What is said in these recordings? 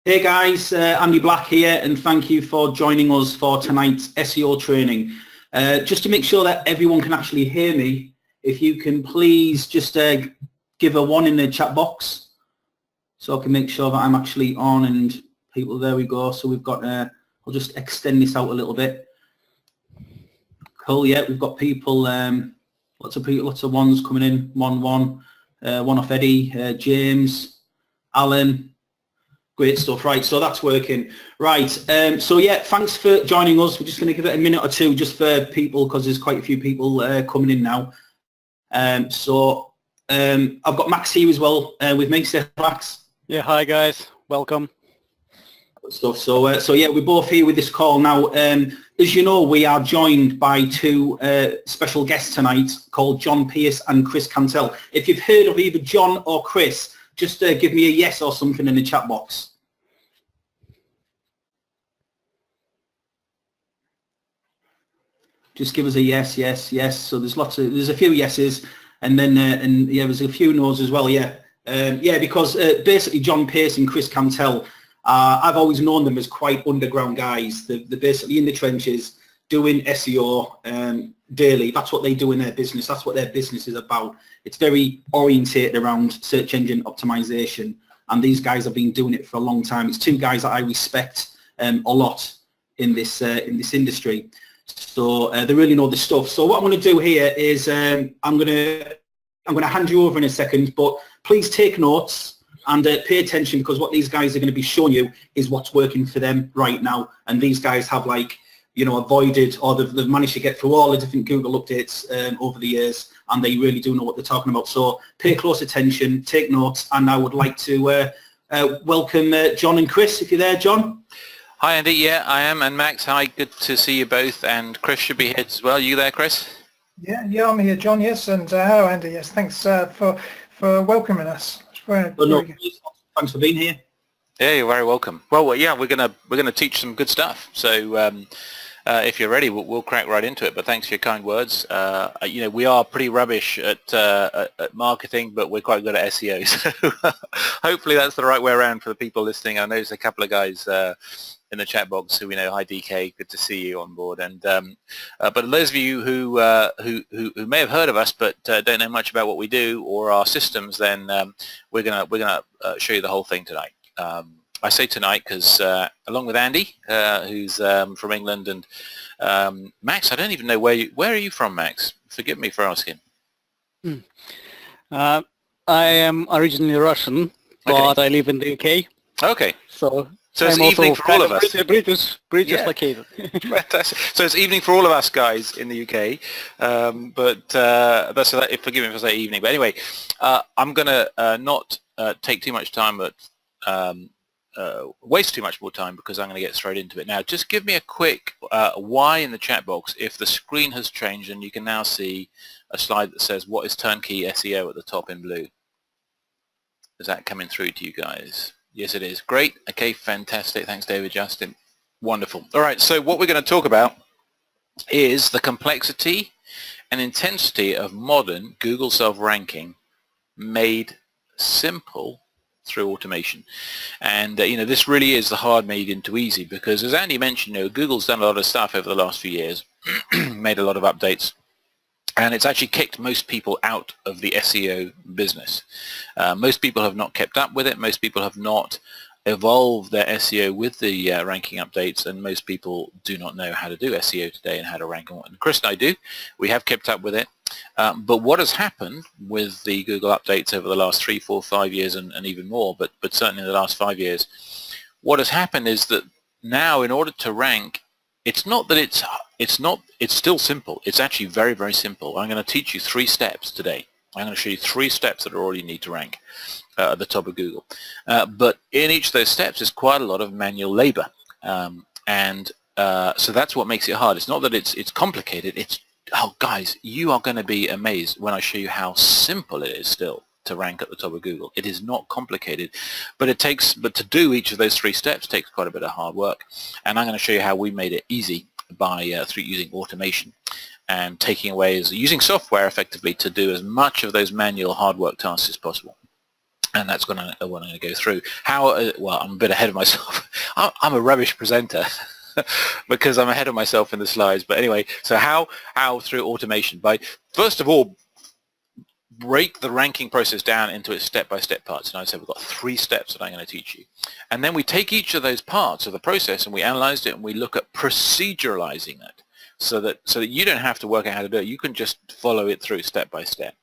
Hey guys, Andy Black here, and thank you for joining us for tonight's SEO training. Just to make sure that everyone can actually hear me, if you can please just give a 1 in the chat box so I can make sure that I'm actually on and people, there we go. So we've got, I'll just extend this out a little bit. Cool, yeah, we've got people, lots of people, lots of ones coming in, one off Eddie, James, Alan. Great stuff, right, so that's working. Right, so yeah, thanks for joining us. We're just going to give it a minute or two just for people, because there's quite a few people coming in now. I've got Max here as well with me. Say Max. Yeah, hi guys, welcome. Good stuff. So yeah, we're both here with this call now. As you know, we are joined by two special guests tonight called John Pierce and Chris Cantell. If you've heard of either John or Chris, just give me a yes or something in the chat box. Just give us a yes, yes, yes. So there's a few yeses, and then yeah, there's a few no's as well. Yeah, yeah, because basically John Pierce and Chris Cantell, I've always known them as quite underground guys. They're basically in the trenches doing SEO daily. That's what they do in their business. That's what their business is about. It's very orientated around search engine optimization, and these guys have been doing it for a long time. It's two guys that I respect a lot in this industry. So they really know the stuff. So what I'm going to do here is I'm going to hand you over in a second, but please take notes and pay attention, because what these guys are going to be showing you is what's working for them right now. And these guys have, like, you know, avoided, or they've managed to get through all the different Google updates over the years, and they really do know what they're talking about. So pay close attention, take notes, and I would like to welcome John and Chris, if you're there, John. Hi Andy, yeah I am, and Max, hi, good to see you both, and Chris should be here as well. You there, Chris? Yeah, I'm here, John, yes, and hello Andy, yes, thanks for welcoming us. It's very good. Thanks for being here. Yeah, you're very welcome. Well, yeah, we're gonna teach some good stuff, so if you're ready, we'll crack right into it, but thanks for your kind words. You know, we are pretty rubbish at marketing, but we're quite good at SEO, so hopefully that's the right way around for the people listening. I know there's a couple of guys in the chat box who we know. Hi DK, good to see you on board. And but those of you who may have heard of us but don't know much about what we do or our systems, then we're gonna show you the whole thing tonight. I say tonight because along with Andy, who's from England, and Max, I don't even know where are you from, Max? Forgive me for asking. I am originally Russian, but okay. I live in the UK. Okay. So it's I'm evening for all of us. British yeah. located. So it's evening for all of us guys in the UK. Forgive me if I say evening. But anyway, I'm going to not take too much time, but waste too much more time, because I'm going to get straight into it now. Just give me a quick why in the chat box if the screen has changed and you can now see a slide that says what is Turn Key SEO at the top in blue. Is that coming through to you guys? Yes, it is. Great. Okay, fantastic. Thanks, David, Justin. Wonderful. All right, so what we're going to talk about is the complexity and intensity of modern Google self-ranking made simple through automation. And you know, this really is the hard made into easy, because as Andy mentioned, you know, Google's done a lot of stuff over the last few years, made a lot of updates, and it's actually kicked most people out of the SEO business. Most people have not kept up with it. Most people have not evolved their SEO with the ranking updates, and most people do not know how to do SEO today and how to rank on what. And Chris and I do. We have kept up with it. But what has happened with the Google updates over the last 3, 4, 5 years, and even more, but certainly in the last 5 years, what has happened is that now, in order to rank, it's not that it's still simple. It's actually very, very simple. I'm going to teach you 3 steps today. I'm going to show you 3 steps that are all you need to rank at the top of Google. But in each of those steps is quite a lot of manual labor. So that's what makes it hard. It's not that it's complicated. It's, oh, guys, you are going to be amazed when I show you how simple it is still to rank at the top of Google. It is not complicated, but to do each of those 3 steps takes quite a bit of hard work. And I'm going to show you how we made it easy by through using automation and using software effectively to do as much of those manual hard work tasks as possible. And that's what I'm going to go through. How? Well, I'm a bit ahead of myself. I'm a rubbish presenter because I'm ahead of myself in the slides. But anyway, so how through automation? By first of all, break the ranking process down into its step-by-step parts. And I said we've got 3 steps that I'm going to teach you. And then we take each of those parts of the process and we analyze it and we look at proceduralizing it so that you don't have to work out how to do it. You can just follow it through step by step.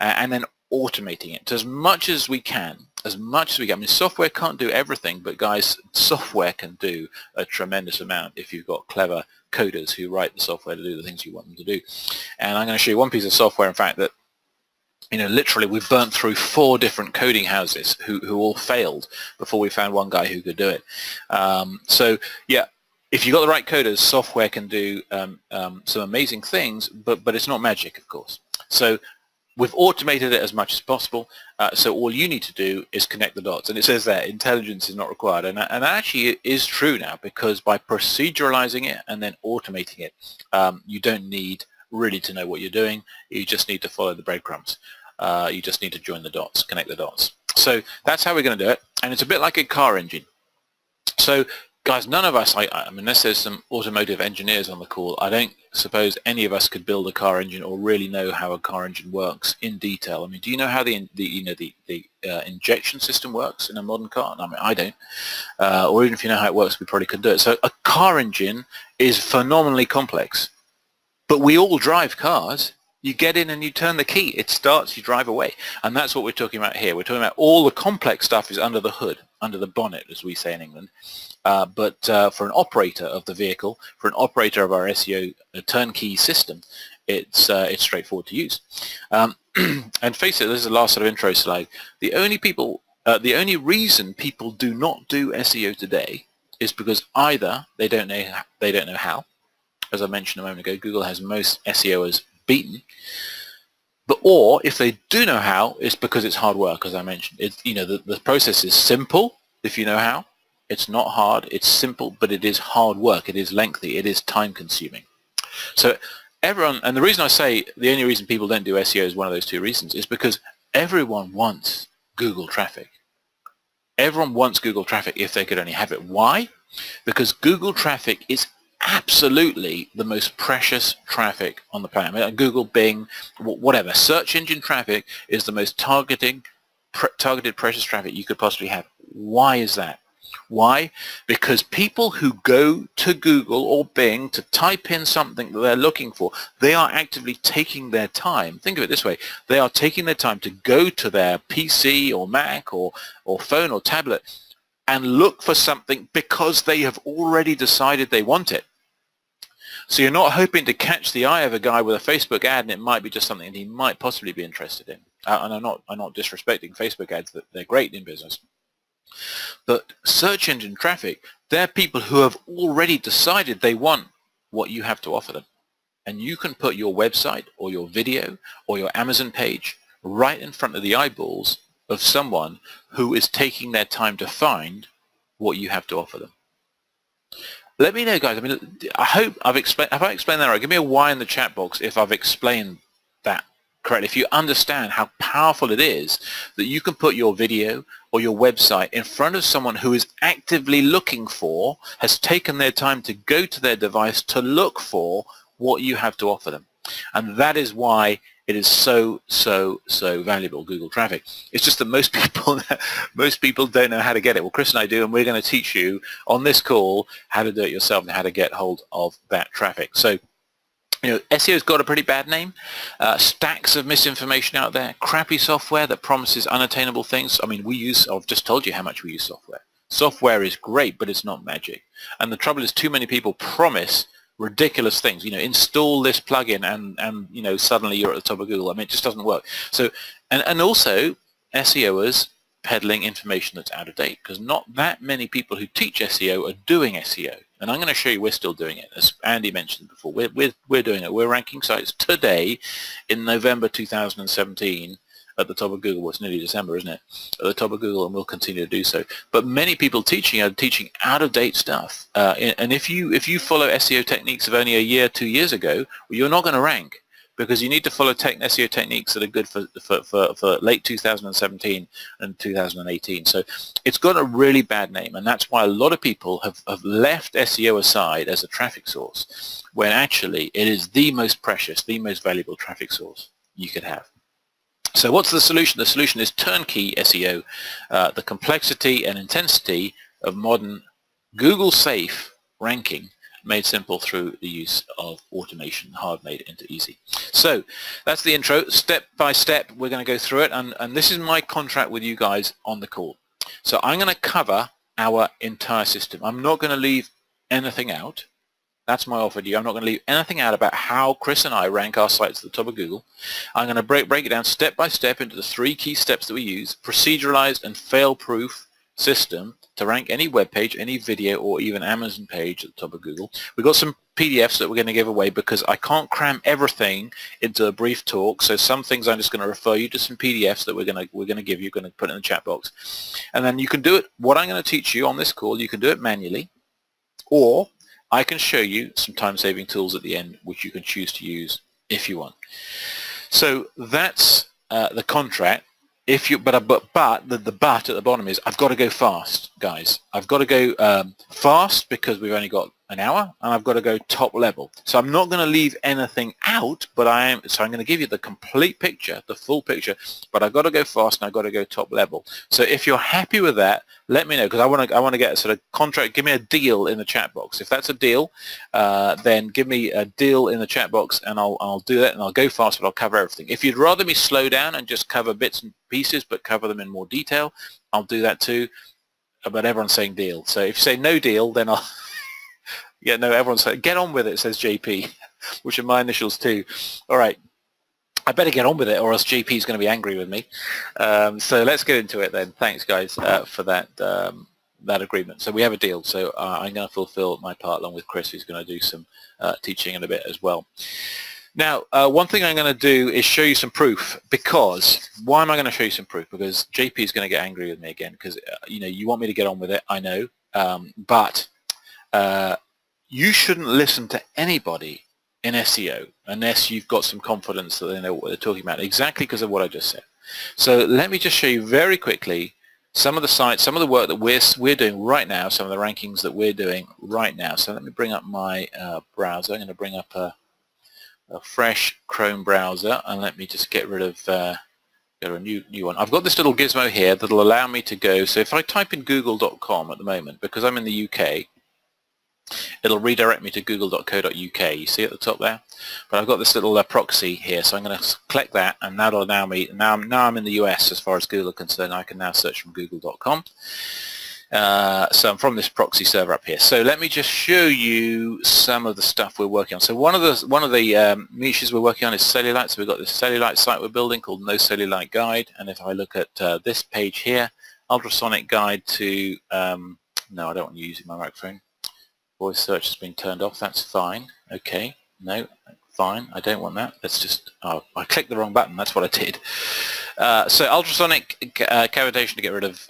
And then automating it as much as we can. I mean, software can't do everything, but guys, software can do a tremendous amount if you've got clever coders who write the software to do the things you want them to do. And I'm going to show you one piece of software, in fact, that literally we've burnt through 4 different coding houses who all failed before we found one guy who could do it. So yeah, if you've got the right coders, software can do some amazing things, but it's not magic, of course. So we've automated it as much as possible. So all you need to do is connect the dots. And it says there, intelligence is not required. And that actually is true now, because by proceduralizing it and then automating it, you don't need really to know what you're doing. You just need to follow the breadcrumbs. You just need to join the dots, connect the dots. So that's how we're going to do it. And it's a bit like a car engine. So guys, none of us, I mean, unless there's some automotive engineers on the call, I don't suppose any of us could build a car engine or really know how a car engine works in detail. I mean, do you know how the injection system works in a modern car? I mean, I don't. Or even if you know how it works, we probably could do it. So a car engine is phenomenally complex. But we all drive cars. You get in and you turn the key. It starts, you drive away. And that's what we're talking about here. We're talking about all the complex stuff is under the hood, under the bonnet, as we say in England. But for an operator of the vehicle, for an operator of our SEO turnkey system, it's straightforward to use. And face it, this is the last sort of intro slide. The only reason people do not do SEO today is because either they don't know how. As I mentioned a moment ago, Google has most SEOs beaten. Or if they do know how, it's because it's hard work, as I mentioned. The process is simple if you know how. It's not hard, it's simple, but it is hard work, it is lengthy, it is time consuming. So everyone, and the reason I say the only reason people don't do SEO is one of those 2 reasons, is because everyone wants Google traffic. Everyone wants Google traffic if they could only have it. Why? Because Google traffic is absolutely the most precious traffic on the planet. I mean, Google, Bing, whatever, search engine traffic is the most targeted precious traffic you could possibly have. Why is that? Why? Because people who go to Google or Bing to type in something that they're looking for, they are actively taking their time. Think of it this way. They are taking their time to go to their PC or Mac or phone or tablet and look for something because they have already decided they want it. So you're not hoping to catch the eye of a guy with a Facebook ad and it might be just something that he might possibly be interested in. And I'm not disrespecting Facebook ads, that they're great in business. But search engine traffic, they're people who have already decided they want what you have to offer them. And you can put your website or your video or your Amazon page right in front of the eyeballs of someone who is taking their time to find what you have to offer them. Let me know, guys. I mean, I hope I've explained. Have I explained that right? Give me a Y in the chat box if I've explained that correctly. If you understand how powerful it is that you can put your video or your website in front of someone who is actively looking for, has taken their time to go to their device to look for what you have to offer them. And that is why it is so valuable, Google traffic. It's just that most people don't know how to get it. Well, Chris and I do, and we're going to teach you on this call how to do it yourself and how to get hold of that traffic. So, SEO's got a pretty bad name. Stacks of misinformation out there. Crappy software that promises unattainable things. I mean, I've just told you how much we use software. Software is great, but it's not magic. And the trouble is, too many people promise ridiculous things. Install this plugin and suddenly you're at the top of Google. I mean, it just doesn't work. So, and also SEOers peddling information that's out of date, because not that many people who teach SEO are doing SEO. And I'm going to show you we're still doing it. As Andy mentioned before, we're doing it. We're ranking sites today in November 2017 at the top of Google. Well, it's nearly December, isn't it? At the top of Google, and we'll continue to do so. But many people teaching are teaching out-of-date stuff. And if you follow SEO techniques of only a year, 2 years ago, well, you're not going to rank. because you need to follow SEO techniques that are good for late 2017 and 2018. So it's got a really bad name, and that's why a lot of people have left SEO aside as a traffic source, when actually it is the most precious, the most valuable traffic source you could have. So what's the solution? The solution is Turn Key SEO, the complexity and intensity of modern Google safe ranking made simple through the use of automation, hard made into easy. So that's the intro. Step by step, we're going to go through it, and this is my contract with you guys on the call. So I'm going to cover our entire system. I'm not going to leave anything out. That's my offer to you. I'm not going to leave anything out about how Chris and I rank our sites at the top of Google. I'm going to break it down step by step into the 3 key steps that we use: proceduralized and fail-proof system to rank any web page, any video, or even Amazon page at the top of Google. We've got some PDFs that we're going to give away because I can't cram everything into a brief talk. So some things I'm just going to refer you to some PDFs that we're going to give you, going to put in the chat box. And then you can do it, what I'm going to teach you on this call, you can do it manually, or I can show you some time-saving tools at the end, which you can choose to use if you want. So that's the contract. If you, but the but at the bottom is I've got to go fast, guys. I've got to go fast because we've only got an hour, and I've got to go top level. So I'm not going to leave anything out, but I'm going to give you the complete picture, the full picture. But I've got to go fast, and I've got to go top level. So if you're happy with that, let me know, because I want to get a sort of contract. Give me a deal in the chat box. If that's a deal, then give me a deal in the chat box, and I'll do that, and I'll go fast, but I'll cover everything. If you'd rather me slow down and just cover bits and pieces, but cover them in more detail, I'll do that too. But everyone's saying deal. So if you say no deal, then I'll yeah, no, everyone's saying get on with it, says JP, which are my initials too. All right, I better get on with it, or else JP is going to be angry with me. So let's get into it then. Thanks, guys, for that that agreement. So we have a deal. So I'm going to fulfill my part along with Chris, who's going to do some teaching in a bit as well. Now, one thing I'm going to do is show you some proof, because why am I going to show you some proof? Because JP is going to get angry with me again, because you want me to get on with it, I know, but you shouldn't listen to anybody in SEO unless you've got some confidence that they know what they're talking about, exactly because of what I just said. So let me just show you very quickly some of the sites, some of the work that we're doing right now, some of the rankings that we're doing right now. So let me bring up my browser. I'm going to bring up a fresh Chrome browser, and let me just get rid of go to a new one. I've got this little gizmo here that'll allow me to go. So if I type in google.com at the moment, because I'm in the UK, it'll redirect me to google.co.uk. You see at the top there? But I've got this little proxy here, so I'm going to click that, and that'll allow me. Now I'm in the US as far as Google are concerned. I can now search from google.com. So I'm from this proxy server up here. So let me just show you some of the stuff we're working on. So one of the niches we're working on is cellulite. So we've got this cellulite site we're building called No Cellulite Guide. And if I look at this page here, ultrasonic guide to no, I don't want you using my microphone. Voice search has been turned off. That's fine. Okay. No, fine. I don't want that. Let's just. Oh, I clicked the wrong button. That's what I did. So ultrasonic cavitation to get rid of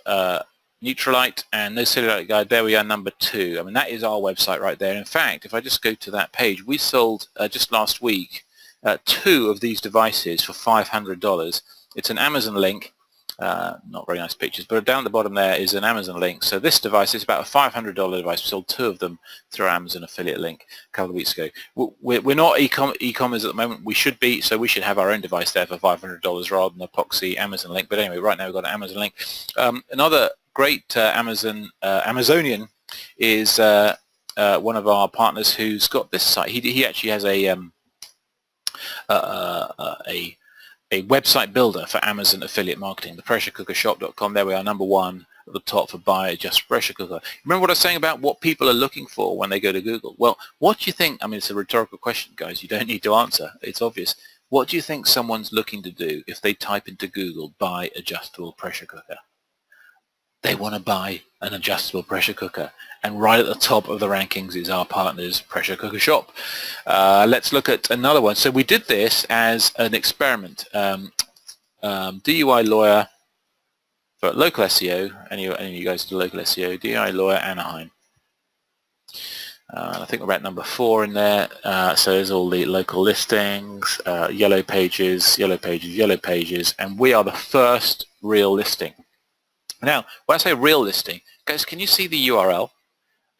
Neutralite, and No Cellulite Guide. There we are, number 2. I mean, that is our website right there. In fact, if I just go to that page, we sold just last week 2 of these devices for $500. It's an Amazon link. Not very nice pictures, but down at the bottom there is an Amazon link. So this device is about a $500 device. We sold 2 of them through our Amazon affiliate link a couple of weeks ago. We're not e-commerce at the moment. We should be, so we should have our own device there for $500 rather than a proxy Amazon link. But anyway, right now we've got an Amazon link. Another great Amazonian is one of our partners who's got this site. He actually has a website builder for Amazon affiliate marketing, the pressurecookershop.com. There we are, number 1 at the top for buy just pressure cooker. Remember what I was saying about what people are looking for when they go to Google? Well, what do you think? I mean, it's a rhetorical question, guys. You don't need to answer. It's obvious. What do you think someone's looking to do if they type into Google buy adjustable pressure cooker? They want to buy an adjustable pressure cooker, and right at the top of the rankings is our partner's Pressure Cooker Shop. Let's look at another one. So we did this as an experiment. DUI lawyer for local SEO. Any of you guys do local SEO? DUI lawyer Anaheim. I think we're at number 4 in there. So there's all the local listings, yellow pages, yellow pages, yellow pages, and we are the first real listing. Now, when I say real listing, guys, can you see the URL?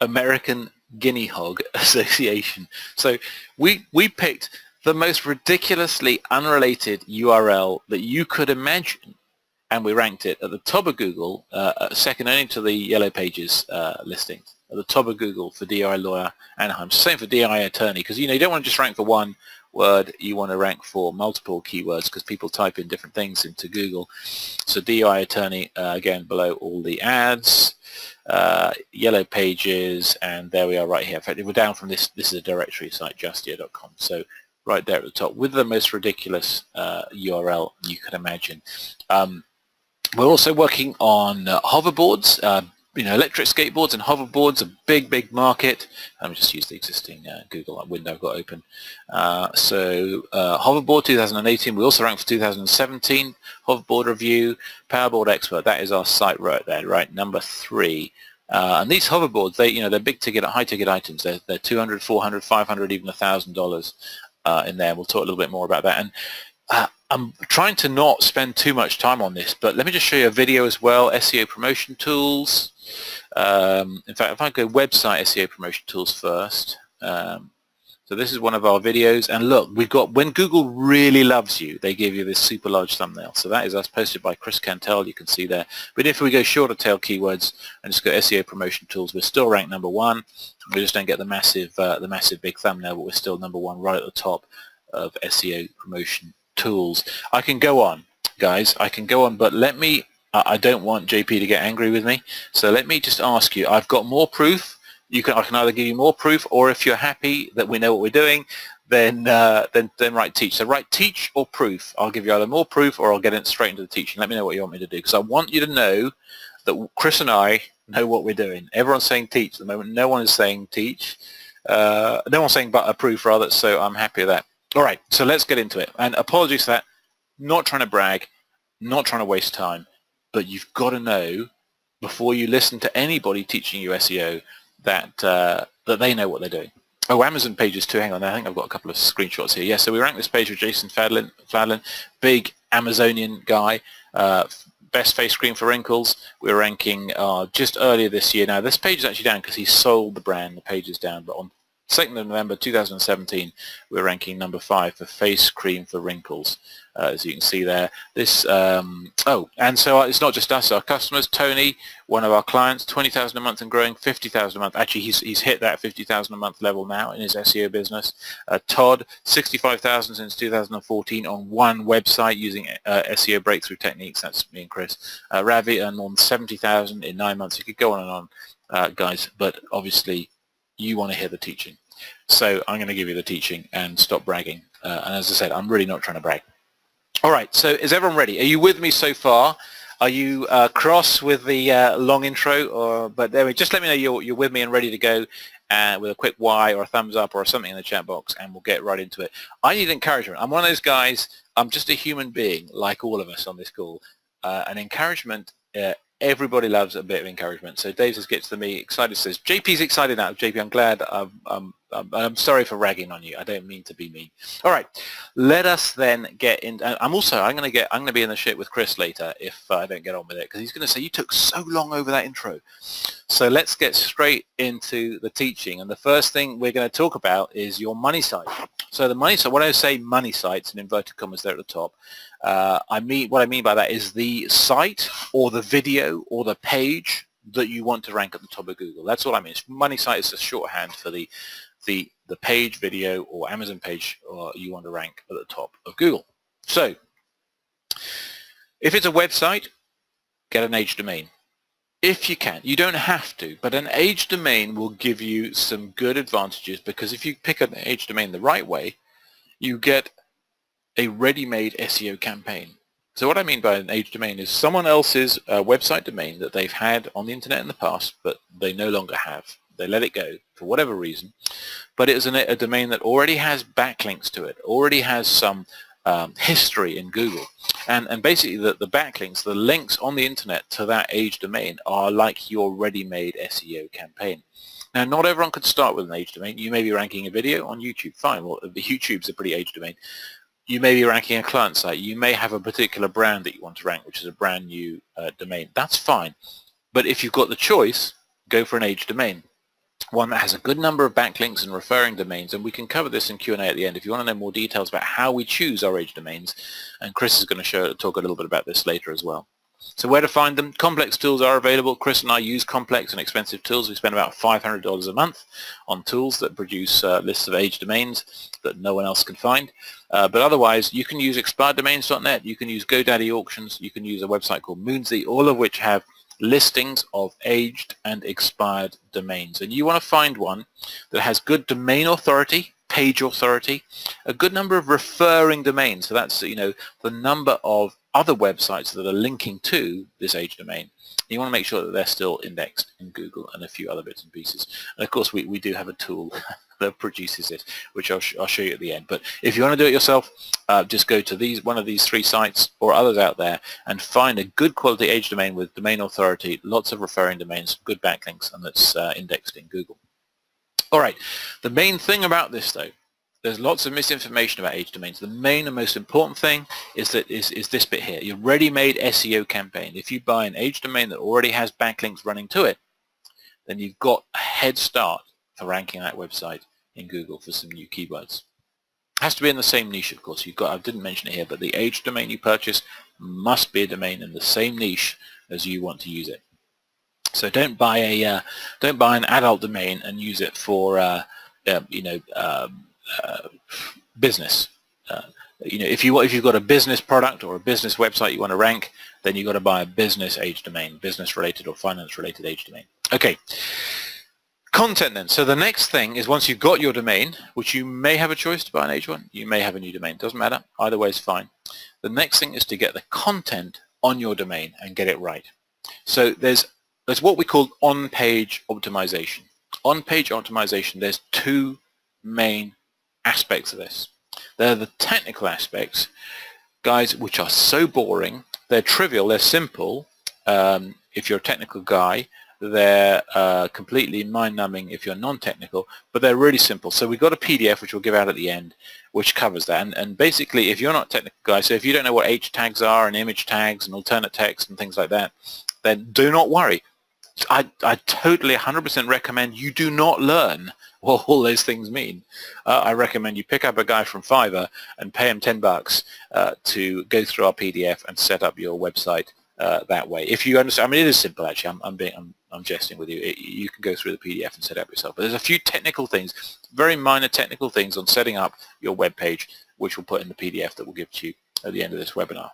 American Guinea Hog Association. So we picked the most ridiculously unrelated URL that you could imagine, and we ranked it at the top of Google, second only to the yellow pages listings, at the top of Google for DI lawyer Anaheim. Same for DI attorney, because you don't want to just rank for one word, you want to rank for multiple keywords because people type in different things into Google. So DI attorney, again, below all the ads, yellow pages, and there we are right here. In fact, if we're down from this is a directory site, justia.com. So right there at the top with the most ridiculous URL you could imagine. We're also working on hoverboards, electric skateboards and hoverboards, a big market. Let me just use the existing Google window I've got open. Hoverboard 2018, we also ranked for 2017, hoverboard review, powerboard expert, that is our site right there, right, number 3. And these hoverboards, they're big ticket, high ticket items. They're $200, $400, $500, even $1,000 in there. We'll talk a little bit more about that. And I'm trying to not spend too much time on this, but let me just show you a video as well, SEO promotion tools. In fact, if I go website SEO promotion tools first, so this is one of our videos, and look, we've got, when Google really loves you, they give you this super large thumbnail. So that is us, posted by Chris Cantel, you can see there. But if we go shorter tail keywords and just go SEO promotion tools, we're still ranked number 1. We just don't get the massive big thumbnail, but we're still number 1 right at the top of SEO promotion tools. I can go on, guys, I can go on, but let me, I don't want JP to get angry with me, so let me just ask you, I've got more proof. I can either give you more proof, or if you're happy that we know what we're doing, then write teach. So write teach or proof. I'll give you either more proof or I'll get it straight into the teaching. Let me know what you want me to do, because I want you to know that Chris and I know what we're doing. Everyone's saying teach at the moment. No one is saying teach. No one's saying but a proof rather, so I'm happy with that. All right, so let's get into it. And apologies for that. Not trying to brag, not trying to waste time, but you've got to know before you listen to anybody teaching you SEO that that they know what they're doing. Oh, Amazon pages too. Hang on, I think I've got a couple of screenshots here. Yeah, so we ranked this page with Jason Fladlin, big Amazonian guy, best face cream for wrinkles. We're ranking just earlier this year. Now, this page is actually down because he sold the brand. The page is down, but on 2nd of November 2017, we're ranking number 5 for face cream for wrinkles, as you can see there. This, and so it's not just us, our customers. Tony, one of our clients, 20,000 a month and growing, 50,000 a month. Actually, he's hit that 50,000 a month level now in his SEO business. Todd, 65,000 since 2014 on one website using SEO breakthrough techniques. That's me and Chris. Ravi earned more than 70,000 in 9 months. You could go on and on, guys, but obviously you want to hear the teaching. So I'm going to give you the teaching and stop bragging. And as I said, I'm really not trying to brag. All right, so is everyone ready? Are you with me so far? Are you cross with the long intro? But there we just let me know you're with me and ready to go with a quick Y or a thumbs up or something in the chat box, and we'll get right into it. I need encouragement. I'm one of those guys. I'm just a human being like all of us on this call. And encouragement, everybody loves a bit of encouragement. So Dave just gets to me excited, says, JP's excited now. JP, I'm glad. I'm sorry for ragging on you. I don't mean to be mean. All right, let us then get in. I'm going to be in the shit with Chris later if I don't get on with it, because he's going to say you took so long over that intro. So let's get straight into the teaching. And the first thing we're going to talk about is your money site. So the money site, when I say money sites in inverted commas there at the top, what I mean by that is the site or the video or the page that you want to rank at the top of Google. That's what I mean. Money site is a shorthand for the page, video, or Amazon page you want to rank at the top of Google. So if it's a website, get an age domain. If you can. You don't have to, but an age domain will give you some good advantages, because if you pick an age domain the right way, you get a ready-made SEO campaign. So what I mean by an age domain is someone else's website domain that they've had on the internet in the past, but they no longer have. They let it go for whatever reason, but it is a domain that already has backlinks to it, already has some history in Google. And basically the backlinks, the links on the internet to that age domain are like your ready-made SEO campaign. Now, not everyone could start with an age domain. You may be ranking a video on YouTube. Fine. Well, YouTube's a pretty age domain. You may be ranking a client site. You may have a particular brand that you want to rank, which is a brand new domain. That's fine. But if you've got the choice, go for an age domain, one that has a good number of backlinks and referring domains, and we can cover this in Q&A at the end if you want to know more details about how we choose our age domains, and Chris is going to talk a little bit about this later as well. So where to find them? Complex tools are available. Chris and I use complex and expensive tools. We spend about $500 a month on tools that produce lists of age domains that no one else can find. But otherwise, you can use expireddomains.net, you can use GoDaddy auctions, you can use a website called Moonsy, all of which have listings of aged and expired domains. And you want to find one that has good domain authority, page authority, a good number of referring domains. So that's, you know, the number of other websites that are linking to this age domain. You want to make sure that they're still indexed in Google and a few other bits and pieces. And of course, we do have a tool that produces it, which I'll show you at the end. But if you want to do it yourself, just go to one of these 3 sites or others out there and find a good quality age domain with domain authority, lots of referring domains, good backlinks, and that's indexed in Google. All right, the main thing about this though, there's lots of misinformation about age domains. The main and most important thing is this bit here, your ready-made SEO campaign. If you buy an age domain that already has backlinks running to it, then you've got a head start for ranking that website in Google for some new keywords. It has to be in the same niche, of course. I didn't mention it here, but the age domain you purchase must be a domain in the same niche as you want to use it. So don't buy an adult domain and use it for business. If you've got a business product or a business website you want to rank, then you've got to buy a business age domain, business related or finance related age domain. Okay. Content then. So the next thing is, once you've got your domain, which you may have a choice to buy an age one, you may have a new domain, doesn't matter, either way is fine. The next thing is to get the content on your domain and get it right. So there's what we call on-page optimization. On-page optimization, there's 2 main aspects of this. They're the technical aspects, guys, which are so boring, they're trivial, they're simple if you're a technical guy. They're completely mind-numbing if you're non-technical, but they're really simple. So we've got a PDF which we'll give out at the end which covers that. And basically, if you're not a technical guy, so if you don't know what H tags are and image tags and alternate text and things like that, then do not worry. I totally 100% recommend you do not learn what all those things mean. I recommend you pick up a guy from Fiverr and pay him $10 to go through our PDF and set up your website that way. If you understand, I mean, it is simple actually. I'm jesting with you. You can go through the PDF and set it up yourself. But there's a few technical things, very minor technical things on setting up your web page, which we'll put in the PDF that we'll give to you at the end of this webinar.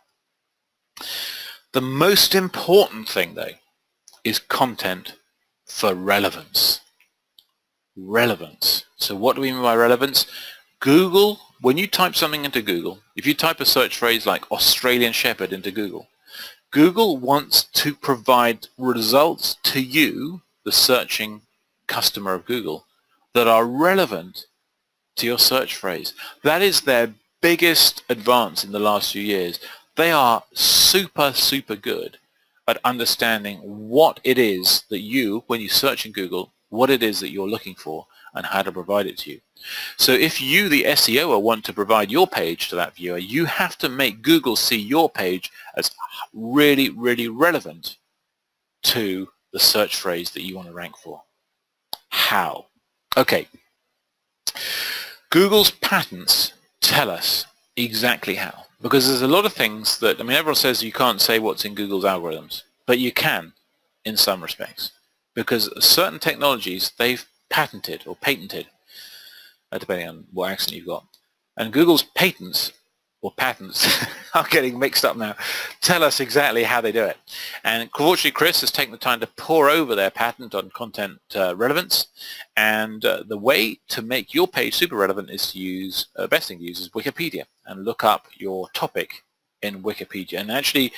The most important thing, though, is content for relevance. Relevance. So what do we mean by relevance? Google, when you type something into Google, if you type a search phrase like Australian Shepherd into Google, Google wants to provide results to you, the searching customer of Google, that are relevant to your search phrase. That is their biggest advance in the last few years. They are super, super good at understanding what it is that you, when you search in Google, what it is that you're looking for and how to provide it to you. So if you, the SEOer, want to provide your page to that viewer, you have to make Google see your page as really, really relevant to the search phrase that you want to rank for. How? Okay. Google's patents tell us exactly how. Because there's a lot of things that, I mean, everyone says you can't say what's in Google's algorithms, but you can in some respects. Because certain technologies they've patented or patented, depending on what accent you've got. And Google's patents, or patents, I'm getting mixed up now, tell us exactly how they do it. And fortunately, Chris has taken the time to pore over their patent on content relevance. And the way to make your page super relevant is to use, best thing to use is Wikipedia and look up your topic in Wikipedia. And actually,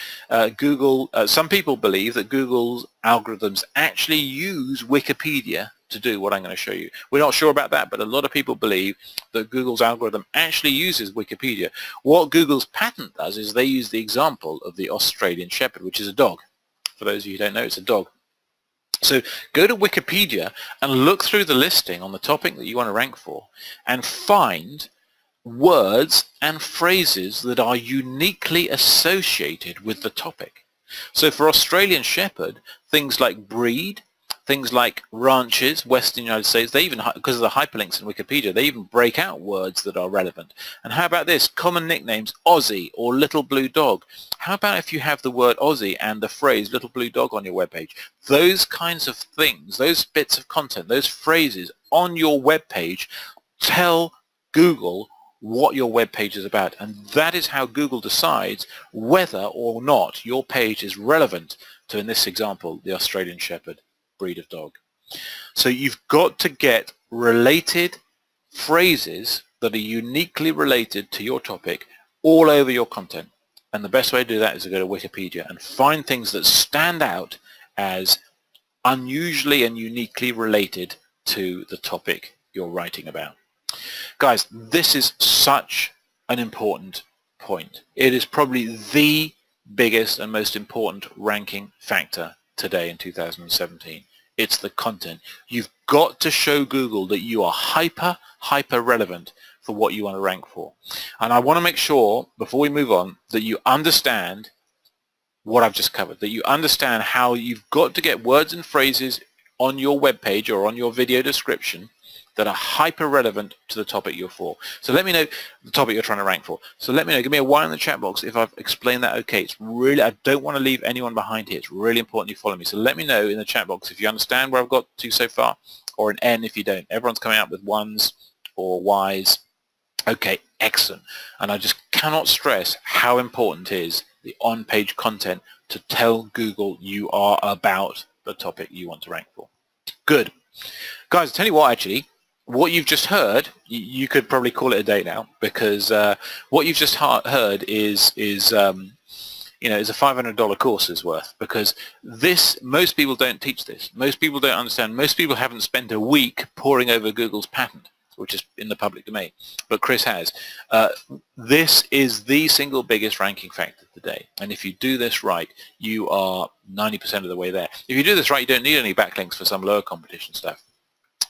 some people believe that Google's algorithms actually use Wikipedia to do what I'm going to show you. We're not sure about that, but a lot of people believe that Google's algorithm actually uses Wikipedia. What Google's patent does is they use the example of the Australian Shepherd, which is a dog. For those of you who don't know, it's a dog. So go to Wikipedia and look through the listing on the topic that you want to rank for and find words and phrases that are uniquely associated with the topic. So for Australian Shepherd, things like breed, things like ranches, Western United States, they even, because of the hyperlinks in Wikipedia, they even break out words that are relevant. And how about this? Common nicknames, Aussie or Little Blue Dog. How about if you have the word Aussie and the phrase Little Blue Dog on your webpage? Those kinds of things, those bits of content, those phrases on your webpage tell Google what your web page is about, and that is how Google decides whether or not your page is relevant to, in this example, the Australian Shepherd breed of dog. So you've got to get related phrases that are uniquely related to your topic all over your content, and the best way to do that is to go to Wikipedia and find things that stand out as unusually and uniquely related to the topic you're writing about. Guys, this is such an important point. It is probably the biggest and most important ranking factor today in 2017. It's the content. You've got to show Google that you are hyper relevant for what you want to rank for. And I want to make sure, before we move on, that you understand what I've just covered, that you understand how you've got to get words and phrases on your web page or on your video description that are hyper relevant to the topic you're for. So let me know the topic you're trying to rank for. So let me know, give me a 1 in the chat box if I've explained that okay. It's really, I don't want to leave anyone behind here. It's really important you follow me. So let me know in the chat box if you understand where I've got to so far, or an N if you don't. Everyone's coming out with 1s or Ys. Okay, excellent. And I just cannot stress how important it is the on-page content to tell Google you are about the topic you want to rank for. Good. Guys, I'll tell you what, actually, what you've just heard, you could probably call it a day now, because what you've just heard is a $500 course's worth, because this, most people don't teach this. Most people don't understand. Most people haven't spent a week poring over Google's patent, which is in the public domain, but Chris has. This is the single biggest ranking factor today, and if you do this right, you are 90% of the way there. If you do this right, you don't need any backlinks for some lower competition stuff.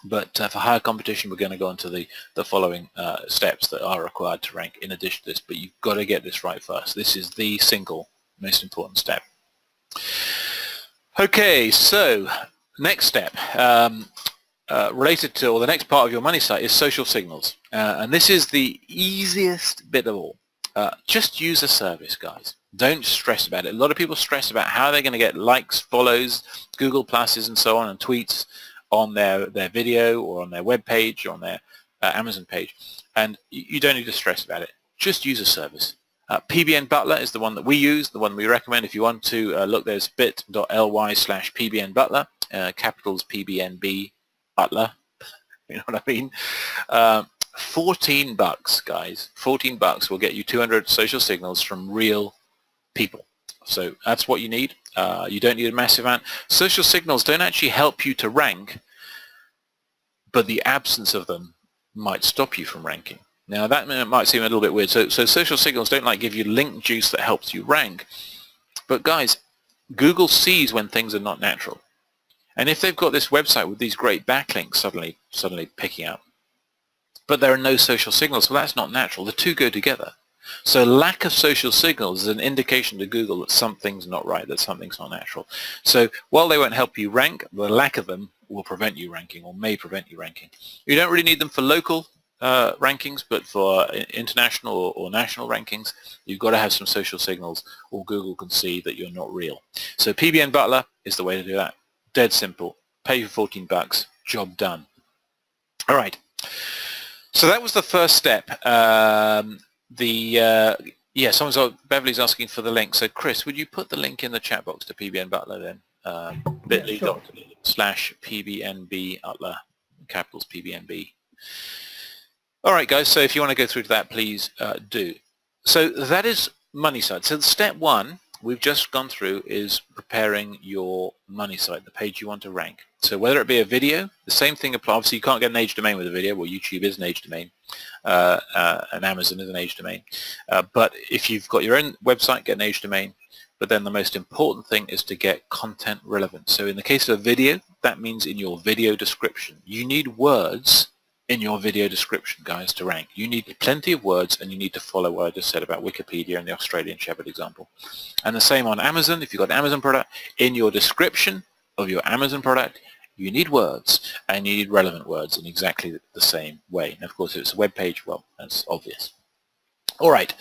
But for higher competition, we're going to go into the following steps that are required to rank in addition to this, but you've got to get this right first. This is the single most important step. Okay, so next step related to, or the next part of your money site is social signals. And this is the easiest bit of all. Just use a service, guys. Don't stress about it. A lot of people stress about how they're going to get likes, follows, Google Pluses and so on, and tweets on their video or on their web page or on their Amazon page, and you don't need to stress about it. Just use a service. PBN Butler is the one that we use, the one we recommend. If you want to look, there's bit.ly/PBN Butler, capitals PBNB Butler, you know what I mean? $14, guys. $14 will get you 200 social signals from real people. So that's what you need. You don't need a massive amount. Social signals don't actually help you to rank, but the absence of them might stop you from ranking. Now that might seem a little bit weird. So social signals don't like give you link juice that helps you rank. But guys, Google sees when things are not natural. And if they've got this website with these great backlinks suddenly picking up, but there are no social signals, well, that's not natural. The two go together. So lack of social signals is an indication to Google that something's not right, that something's not natural. So while they won't help you rank, the lack of them will prevent you ranking, or may prevent you ranking. You don't really need them for local rankings, but for international or national rankings, you've got to have some social signals, or Google can see that you're not real. So PBN Butler is the way to do that. Dead simple. Pay for $14, job done. All right. So that was the first step. Beverly's asking for the link. So Chris, would you put the link in the chat box to PBN Butler then? bit.ly/PBNB Butler, capitals PBNB. All right, guys. So if you want to go through to that, please do. So that is money site. So step one we've just gone through is preparing your money site, the page you want to rank. So whether it be a video, the same thing applies. Obviously you can't get an age domain with a video. Well, YouTube is an age domain, and Amazon is an age domain. But if you've got your own website, get an age domain. But then the most important thing is to get content relevant. So in the case of a video, that means in your video description. You need words in your video description, guys, to rank. You need plenty of words, and you need to follow what I just said about Wikipedia and the Australian Shepherd example. And the same on Amazon. If you've got an Amazon product, in your description of your Amazon product, you need words, and you need relevant words in exactly the same way. And of course, if it's a web page, well, that's obvious. All right.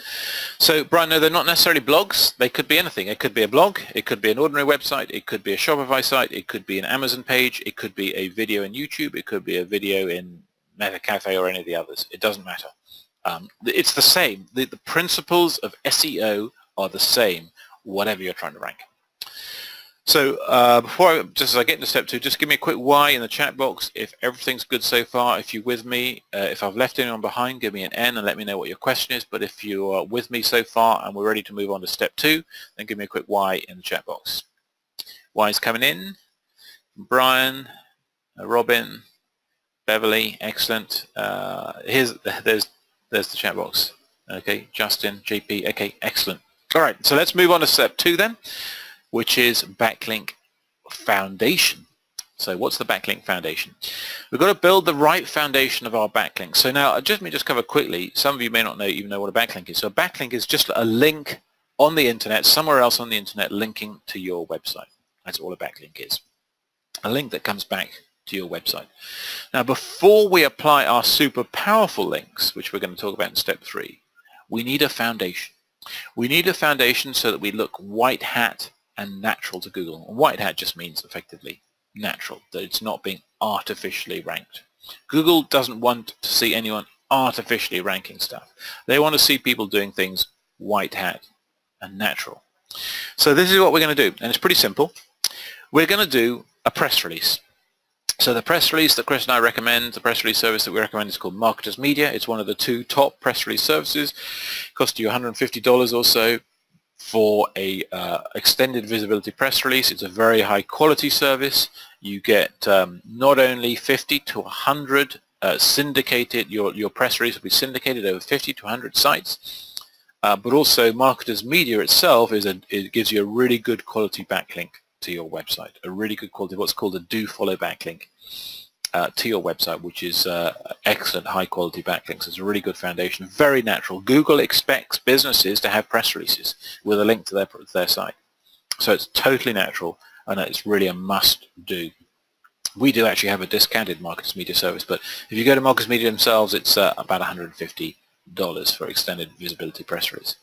So, Brian, no, they're not necessarily blogs. They could be anything. It could be a blog. It could be an ordinary website. It could be a Shopify site. It could be an Amazon page. It could be a video in YouTube. It could be a video in Meta Cafe or any of the others. It doesn't matter. It's the same. The principles of SEO are the same, whatever you're trying to rank. So just as I get into step two, just give me a quick Y in the chat box if everything's good so far. If you're with me, if I've left anyone behind, give me an N and let me know what your question is. But if you are with me so far and we're ready to move on to step two, then give me a quick Y in the chat box. Y is coming in. Brian, Robin, Beverly, excellent. There's the chat box. Okay, Justin, JP, okay, excellent. All right, so let's move on to step two then, which is backlink foundation. So what's the backlink foundation? We've got to build the right foundation of our backlink. So now, let me just cover quickly. Some of you may not even know what a backlink is. So a backlink is just a link on the internet, somewhere else on the internet, linking to your website. That's all a backlink is. A link that comes back to your website. Now, before we apply our super powerful links, which we're going to talk about in step three, we need a foundation. We need a foundation so that we look white hat and natural to Google. And white hat just means effectively natural, that it's not being artificially ranked. Google doesn't want to see anyone artificially ranking stuff. They want to see people doing things white hat and natural. So this is what we're going to do, and it's pretty simple. We're going to do a press release. So the press release that Chris and I recommend, the press release service that we recommend is called Marketers Media. It's one of the two top press release services. It costs you $150 or so for a extended visibility press release. It's a very high quality service. You get not only 50 to 100 syndicated, your press release will be syndicated over 50 to 100 sites, but also Marketers Media itself it gives you a really good quality backlink to your website, a really good quality, what's called a do follow backlink to your website, which is excellent high quality backlinks. It's a really good foundation, very natural. Google expects businesses to have press releases with a link to their site. So it's totally natural, and it's really a must do. We do actually have a discounted Marketers Media service, but if you go to Marketers Media themselves, it's about $150 for extended visibility press release.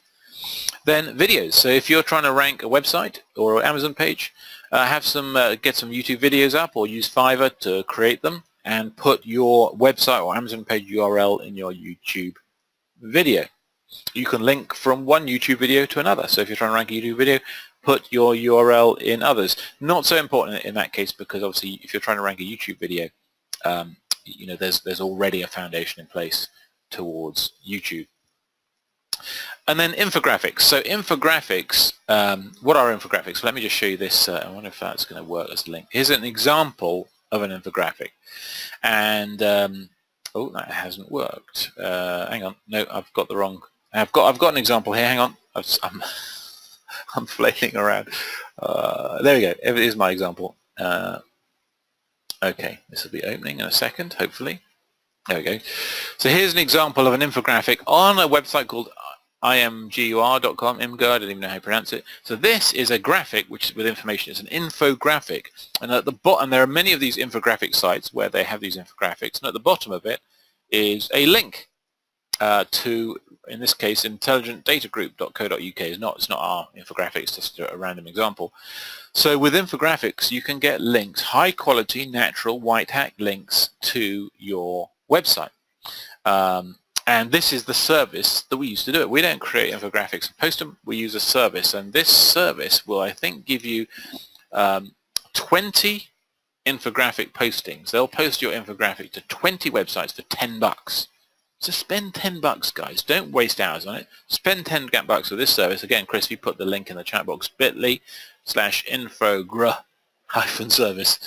Then videos. So if you're trying to rank a website or an Amazon page, get some YouTube videos up, or use Fiverr to create them and put your website or Amazon page URL in your YouTube video. You can link from one YouTube video to another. So if you're trying to rank a YouTube video, put your URL in others. Not so important in that case, because obviously if you're trying to rank a YouTube video, there's already a foundation in place towards YouTube. And then infographics. So infographics, what are infographics? Let me just show you this. I wonder if that's going to work as a link. Here's an example of an infographic. And, oh, that hasn't worked. Hang on. No, I've got the wrong. I've got an example here. Hang on. I'm flailing around. There we go. Here's my example. Okay, this will be opening in a second, hopefully. There we go. So here's an example of an infographic on a website called imgur.com, imgur, I don't even know how you pronounce it. So this is a graphic which is with information. It's an infographic. And at the bottom, there are many of these infographic sites where they have these infographics. And at the bottom of it is a link to, in this case, intelligentdatagroup.co.uk. It's not our infographic, it's just a random example. So with infographics, you can get links, high quality, natural, white hat links to your website. And this is the service that we use to do it. We don't create infographics and post them. We use a service. And this service will, I think, give you 20 infographic postings. They'll post your infographic to 20 websites for $10. Just spend $10, guys. Don't waste hours on it. Spend $10 with this service. Again, Chris, if you put the link in the chat box, bit.ly/infogr-service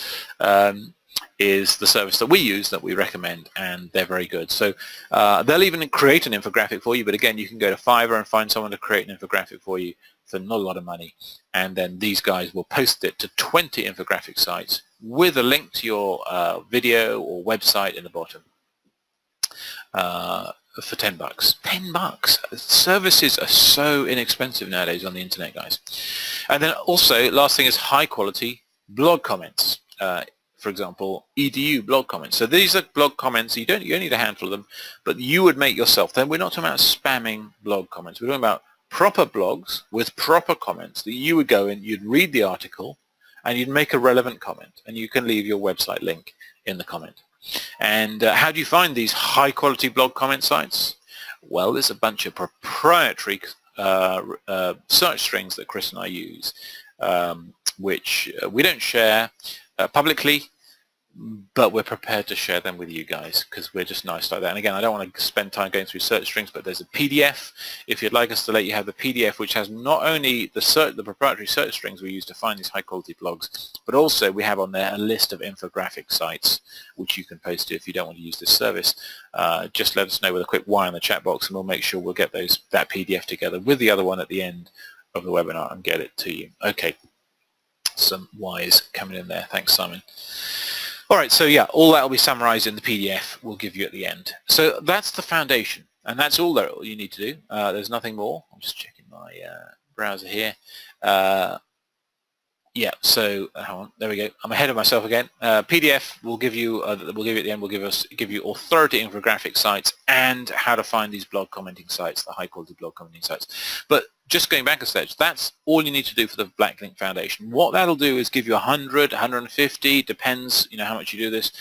is the service that we use, that we recommend, and they're very good. So they'll even create an infographic for you, but again, you can go to Fiverr and find someone to create an infographic for you for not a lot of money, and then these guys will post it to 20 infographic sites with a link to your video or website in the bottom. For $10. $10. Services are so inexpensive nowadays on the internet, guys. And then also, last thing is high quality blog comments. For example, edu blog comments. So these are blog comments. You only need a handful of them, but you would make yourself. Then we're not talking about spamming blog comments. We're talking about proper blogs with proper comments that you would go in, you'd read the article, and you'd make a relevant comment, and you can leave your website link in the comment. And how do you find these high-quality blog comment sites? Well, there's a bunch of proprietary search strings that Chris and I use, which we don't share publicly, but we're prepared to share them with you guys because we're just nice like that. And again, I don't want to spend time going through search strings, but there's a PDF. If you'd like us to let you have the PDF, which has not only the proprietary search strings we use to find these high-quality blogs, but also we have on there a list of infographic sites which you can post to if you don't want to use this service. Just let us know with a quick Y in the chat box, and we'll make sure we'll get that PDF together with the other one at the end of the webinar and get it to you. Okay, some Y's coming in there. Thanks, Simon. All right, so yeah, all that will be summarized in the PDF we'll give you at the end. So that's the foundation, and that's all that you need to do. There's nothing more. I'm just checking my browser here. Yeah, so hang on, there we go. I'm ahead of myself again. PDF will give you, we'll give you at the end, we'll give you authority infographic sites and how to find these blog commenting sites, the high quality blog commenting sites. But just going back a stage, that's all you need to do for the Backlink Foundation. What that'll do is give you 100, 150, depends, how much you do this,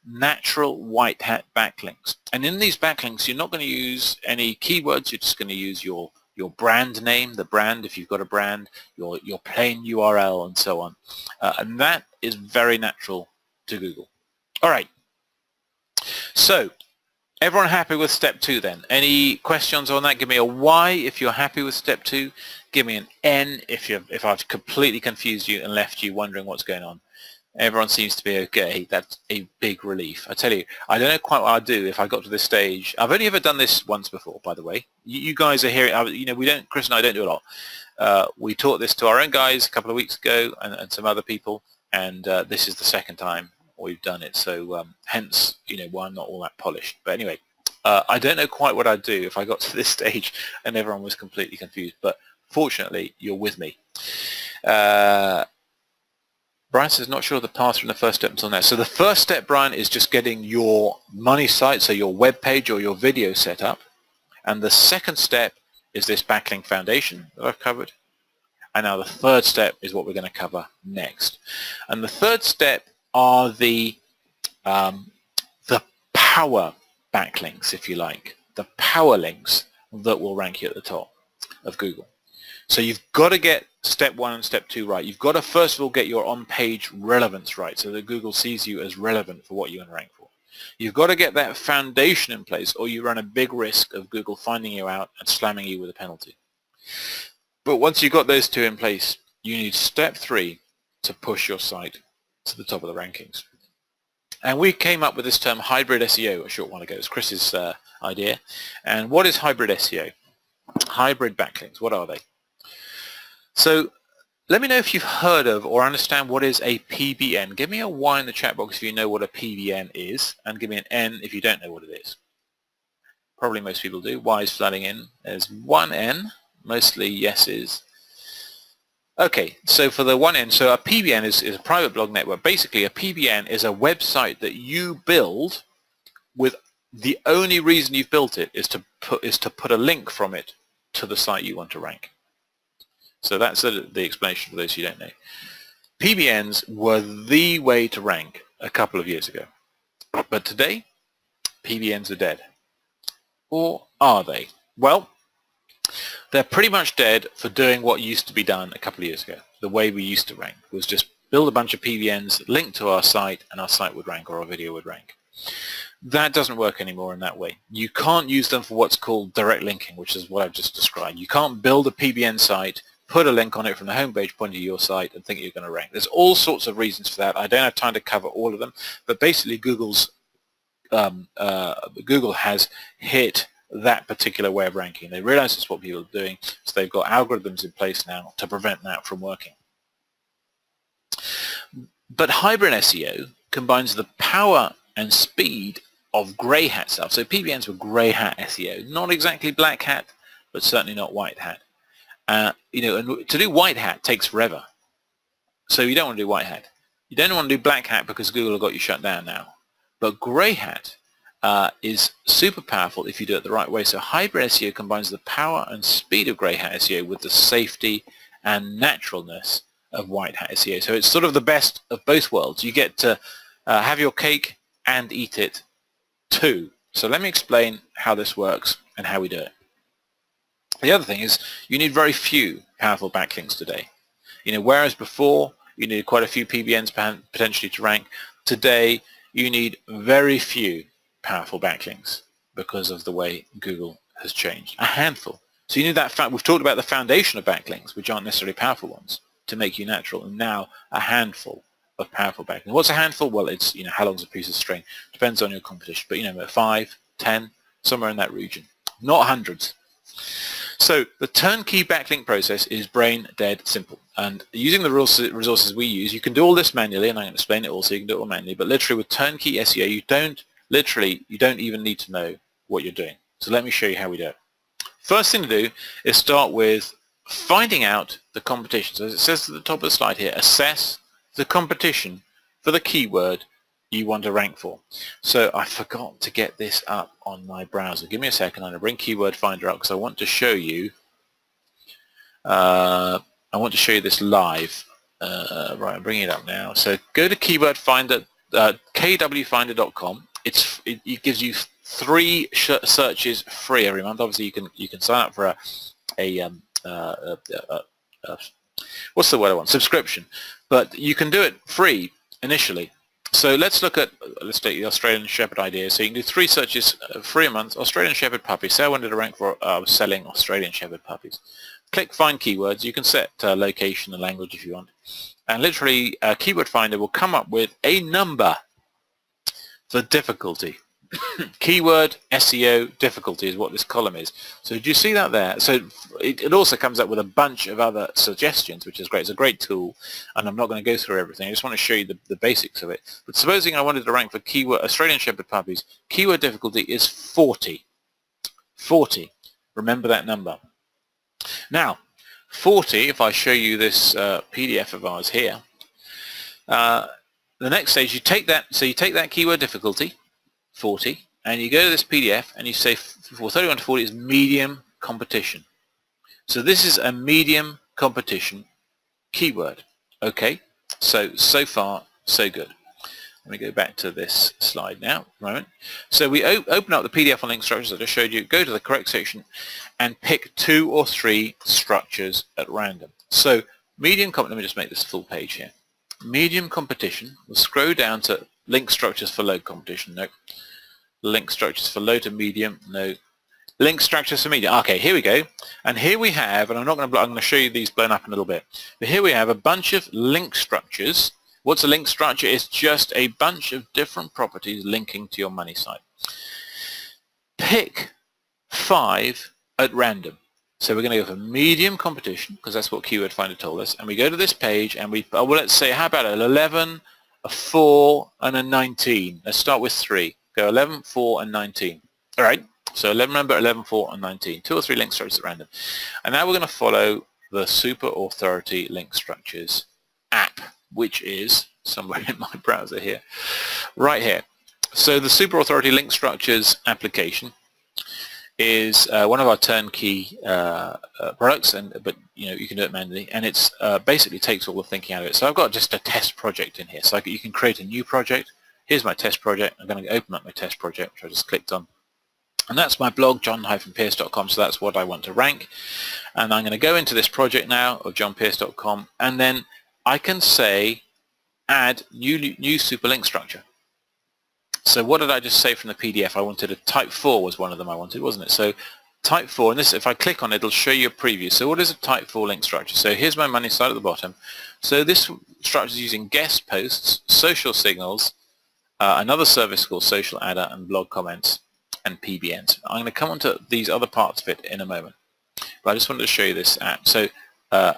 natural white hat backlinks. And in these backlinks, you're not going to use any keywords. You're just going to use your brand name, the brand, if you've got a brand, your plain URL, and so on. And that is very natural to Google. All right. So everyone happy with step 2 then? Any questions on that? Give me a Y if you're happy with step 2. Give me an N if I've completely confused you and left you wondering what's going on. Everyone seems to be okay. That's a big relief. I tell you, I don't know quite what I'd do if I got to this stage. I've only ever done this once before, by the way. You guys are hearing, Chris and I don't do a lot. We taught this to our own guys a couple of weeks ago and some other people, and this is the second time we've done it. So hence, why I'm not all that polished. But anyway, I don't know quite what I'd do if I got to this stage and everyone was completely confused. But fortunately, you're with me. Brian says, not sure the path from the first step until now. So the first step, Brian, is just getting your money site, so your web page or your video set up. And the second step is this backlink foundation that I've covered. And now the third step is what we're going to cover next. And the third step are the power backlinks, if you like, the power links that will rank you at the top of Google. So you've got to get step 1 and step 2 right. You've got to first of all get your on-page relevance right so that Google sees you as relevant for what you want to rank for. You've got to get that foundation in place or you run a big risk of Google finding you out and slamming you with a penalty. But once you've got those 2 in place, you need step 3 to push your site to the top of the rankings. And we came up with this term hybrid SEO a short while ago. It's Chris's idea. And what is hybrid SEO? Hybrid backlinks, what are they? So let me know if you've heard of or understand what is a PBN. Give me a Y in the chat box if you know what a PBN is, and give me an N if you don't know what it is. Probably most people do. Y is flooding in. There's one N, mostly yeses. Okay, so for the one N, so a PBN is a private blog network. Basically, a PBN is a website that you build with the only reason you've built it is to put a link from it to the site you want to rank. So that's the explanation for those who don't know. PBNs were the way to rank a couple of years ago. But today, PBNs are dead. Or are they? Well, they're pretty much dead for doing what used to be done a couple of years ago. The way we used to rank was just build a bunch of PBNs, link to our site, and our site would rank or our video would rank. That doesn't work anymore in that way. You can't use them for what's called direct linking, which is what I've just described. You can't build a PBN site, put a link on it from the homepage pointing to your site and think you're going to rank. There's all sorts of reasons for that. I don't have time to cover all of them, but basically Google has hit that particular way of ranking. They realize it's what people are doing, so they've got algorithms in place now to prevent that from working. But hybrid SEO combines the power and speed of grey hat stuff. So PBNs were grey hat SEO, not exactly black hat, but certainly not white hat. You know, and to do white hat takes forever. So you don't want to do white hat. You don't want to do black hat because Google have got you shut down now. But grey hat is super powerful if you do it the right way. So hybrid SEO combines the power and speed of grey hat SEO with the safety and naturalness of white hat SEO. So it's sort of the best of both worlds. You get to have your cake and eat it too. So let me explain how this works and how we do it. The other thing is you need very few powerful backlinks today. You know, whereas before you needed quite a few PBNs potentially to rank, today you need very few powerful backlinks because of the way Google has changed. A handful. So you need that we've talked about the foundation of backlinks, which aren't necessarily powerful ones, to make you natural, and now a handful of powerful backlinks. What's a handful? Well, it's, you know, how long's a piece of string? Depends on your competition, but you know, 5, 10, somewhere in that region, not hundreds. So the turnkey backlink process is brain dead simple, and using the resources we use, you can do all this manually, and I'm going to explain it all so you can do it all manually, but literally with turnkey SEO you don't even need to know what you're doing. So let me show you how we do it. First thing to do is start with finding out the competition. So as it says at the top of the slide here, assess the competition for the keyword you want to rank for. So I forgot to get this up on my browser. Give me a second. I'm going to bring Keyword Finder up because I want to show you this live. Right, I'm bringing it up now. So go to Keyword Finder, kwfinder.com. It gives you 3 searches free every month. Obviously you can sign up for what's the word I want? Subscription. But you can do it free initially. So let's take the Australian Shepherd idea. So you can do 3 searches free a month. Australian Shepherd puppies. Say I wanted to rank for selling Australian Shepherd puppies. Click Find Keywords. You can set location and language if you want. And literally Keyword Finder will come up with a number for difficulty. Keyword SEO difficulty is what this column is. So do you see that there? So it also comes up with a bunch of other suggestions, which is great. It's a great tool, and I'm not going to go through everything. I just want to show you the basics of it. But supposing I wanted to rank for keyword Australian Shepherd puppies, keyword difficulty is 40. 40. Remember that number. Now, 40, if I show you this PDF of ours here, the next stage, you take that keyword difficulty, 40, and you go to this PDF and you say for 31 to 40 is medium competition. So this is a medium competition keyword. Okay, so far so good. Let me go back to this slide now. A moment. So we open up the PDF on link structures I just showed you, go to the correct section and pick 2 or 3 structures at random. So medium let me just make this full page here. Medium competition, we'll scroll down to link structures for low competition, no. Link structures for low to medium, no. Link structures for medium, okay, here we go. And here we have, and I'm going to show you these blown up in a little bit, but here we have a bunch of link structures. What's a link structure? It's just a bunch of different properties linking to your money site. Pick 5 at random. So we're going to go for medium competition, because that's what Keyword Finder told us, and we go to this page and we, well, let's say, how about an 11, a 4, and a 19. Let's start with 3. Go 11, 4, and 19. All right, so remember 11, 4, and 19. 2 or 3 link structures at random. And now we're going to follow the Super Authority Link Structures app, which is somewhere in my browser here, right here. So the Super Authority Link Structures application is one of our turnkey products, but you know, you can do it manually, and it's basically takes all the thinking out of it. So I've got just a test project in here, so you can create a new project. Here's my test project. I'm going to open up my test project, which I just clicked on, and that's my blog, john-pierce.com. So that's what I want to rank, and I'm going to go into this project now of johnpierce.com, and then I can say add new super link structure. So what did I just say from the PDF? I wanted a type 4 was one of them I wanted, wasn't it? So type 4, and this, if I click on it, it'll show you a preview. So what is a type 4 link structure? So here's my money slide at the bottom. So this structure is using guest posts, social signals, another service called social adder, and blog comments and PBNs. I'm going to come on to these other parts of it in a moment, but I just wanted to show you this app. So I'm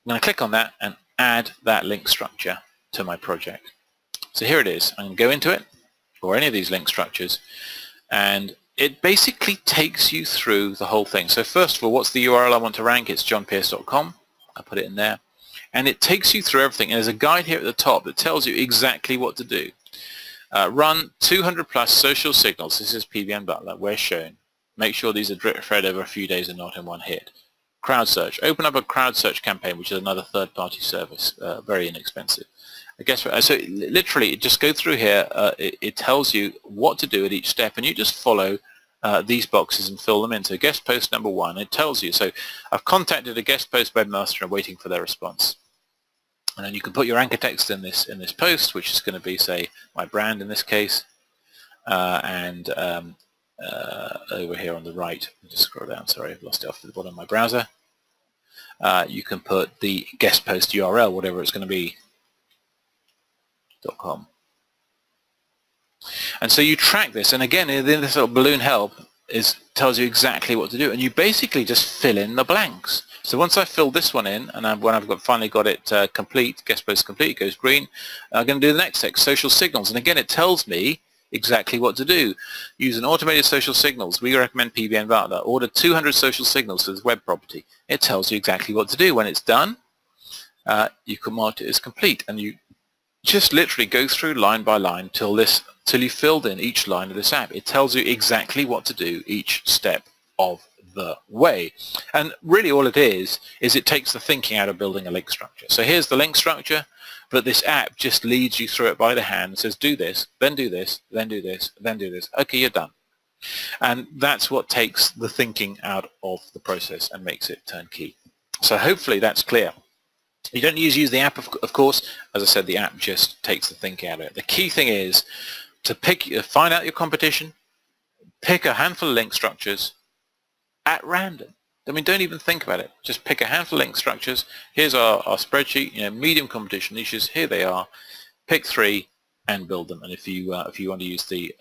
going to click on that and add that link structure to my project. So here it is. I'm going to go into it, or any of these link structures, and it basically takes you through the whole thing. So first of all, what's the URL I want to rank? It's johnpearce.com. I put it in there, and it takes you through everything. And there's a guide here at the top that tells you exactly what to do. Run 200 plus social signals. This is PBN Butler. Where shown. Make sure these are drip fed over a few days and not in one hit. Crowd search. Open up a crowd search campaign, which is another third-party service, very inexpensive. I guess so. Literally, just go through here. It tells you what to do at each step, and you just follow these boxes and fill them in. So guest post number 1, it tells you. So I've contacted a guest post webmaster and waiting for their response. And then you can put your anchor text in this post, which is going to be, say, my brand in this case, and over here on the right. I'll just scroll down. Sorry, I've lost it off to the bottom of my browser. You can put the guest post URL, whatever it's going to be. .com. And so you track this, and again, this little balloon help tells you exactly what to do, and you basically just fill in the blanks. So once I fill this one in, and when I've finally got it complete, guest post complete, it goes green, I'm going to do the next text, social signals, and again it tells me exactly what to do. Use an automated social signals. We recommend PBN Butler. Order 200 social signals for this web property. It tells you exactly what to do. When it's done, you can mark it as complete, and you just literally go through line by line till you filled in each line of this app. It tells you exactly what to do each step of the way. And really all it is it takes the thinking out of building a link structure. So here's the link structure, but this app just leads you through it by the hand and says, do this, then do this, then do this, then do this. Okay, you're done. And that's what takes the thinking out of the process and makes it turnkey. So hopefully that's clear. You don't use the app, of course. As I said, the app just takes the thinking out of it. The key thing is to find out your competition, pick a handful of link structures at random. I mean, don't even think about it. Just pick a handful of link structures. Here's our spreadsheet, medium competition niches. Here they are. Pick 3 and build them. And if you want to use the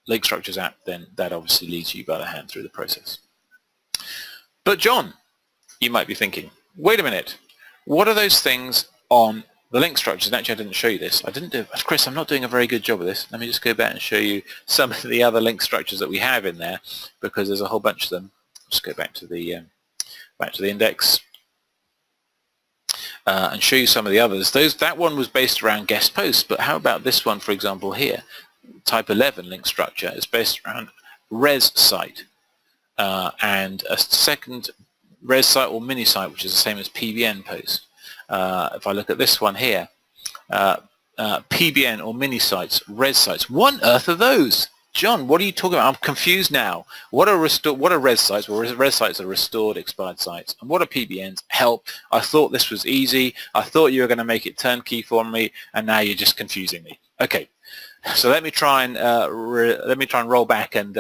link structures app, then that obviously leads you by the hand through the process. But John, you might be thinking, wait a minute. What are those things on the link structures? And actually, I didn't show you this. Chris, I'm not doing a very good job of this. Let me just go back and show you some of the other link structures that we have in there, because there's a whole bunch of them. Just go back to the index and show you some of the others. That one was based around guest posts, but how about this one, for example, here? Type 11 link structure is based around res site and a second res site or mini site, which is the same as PBN post. If I look at this one here, PBN or mini sites, res sites. What on earth are those? John, what are you talking about? I'm confused now. What are res sites? Well, res sites are restored expired sites. And what are PBNs? Help. I thought this was easy. I thought you were going to make it turnkey for me, and now you're just confusing me. Okay. So let me try and roll back and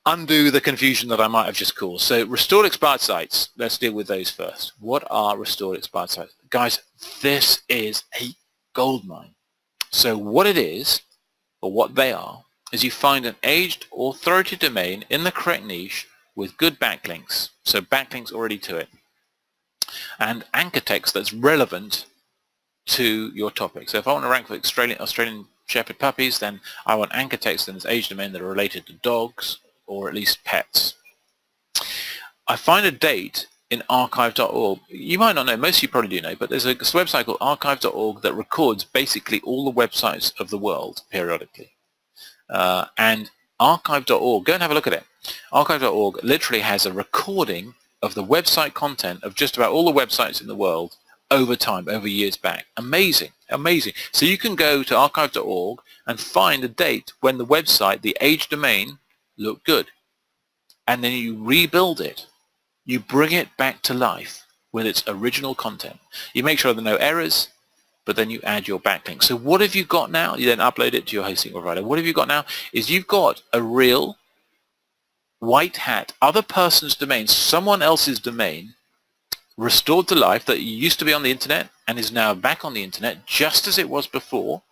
undo the confusion that I might have just caused. So restored expired sites, let's deal with those first. What are restored expired sites? Guys, this is a goldmine. So what it is, or what they are, is you find an aged authority domain in the correct niche with good backlinks, so backlinks already to it, and anchor text that's relevant to your topic. So if I want to rank for Australian Shepherd puppies, then I want anchor text in this age domain that are related to dogs, or at least pets. I find a date in archive.org. You might not know, most of you probably do know, but there's a website called archive.org that records basically all the websites of the world periodically. And archive.org, go and have a look at it. Archive.org literally has a recording of the website content of just about all the websites in the world over time, over years back. Amazing, amazing. So you can go to archive.org and find a date when the website, the age domain, looked good. And then you rebuild it. You bring it back to life with its original content. You make sure there are no errors, but then you add your backlink. So what have you got now? You then upload it to your hosting provider. What have you got now is you've got a real white hat, other person's domain, someone else's domain, restored to life that used to be on the internet and is now back on the internet just as it was before,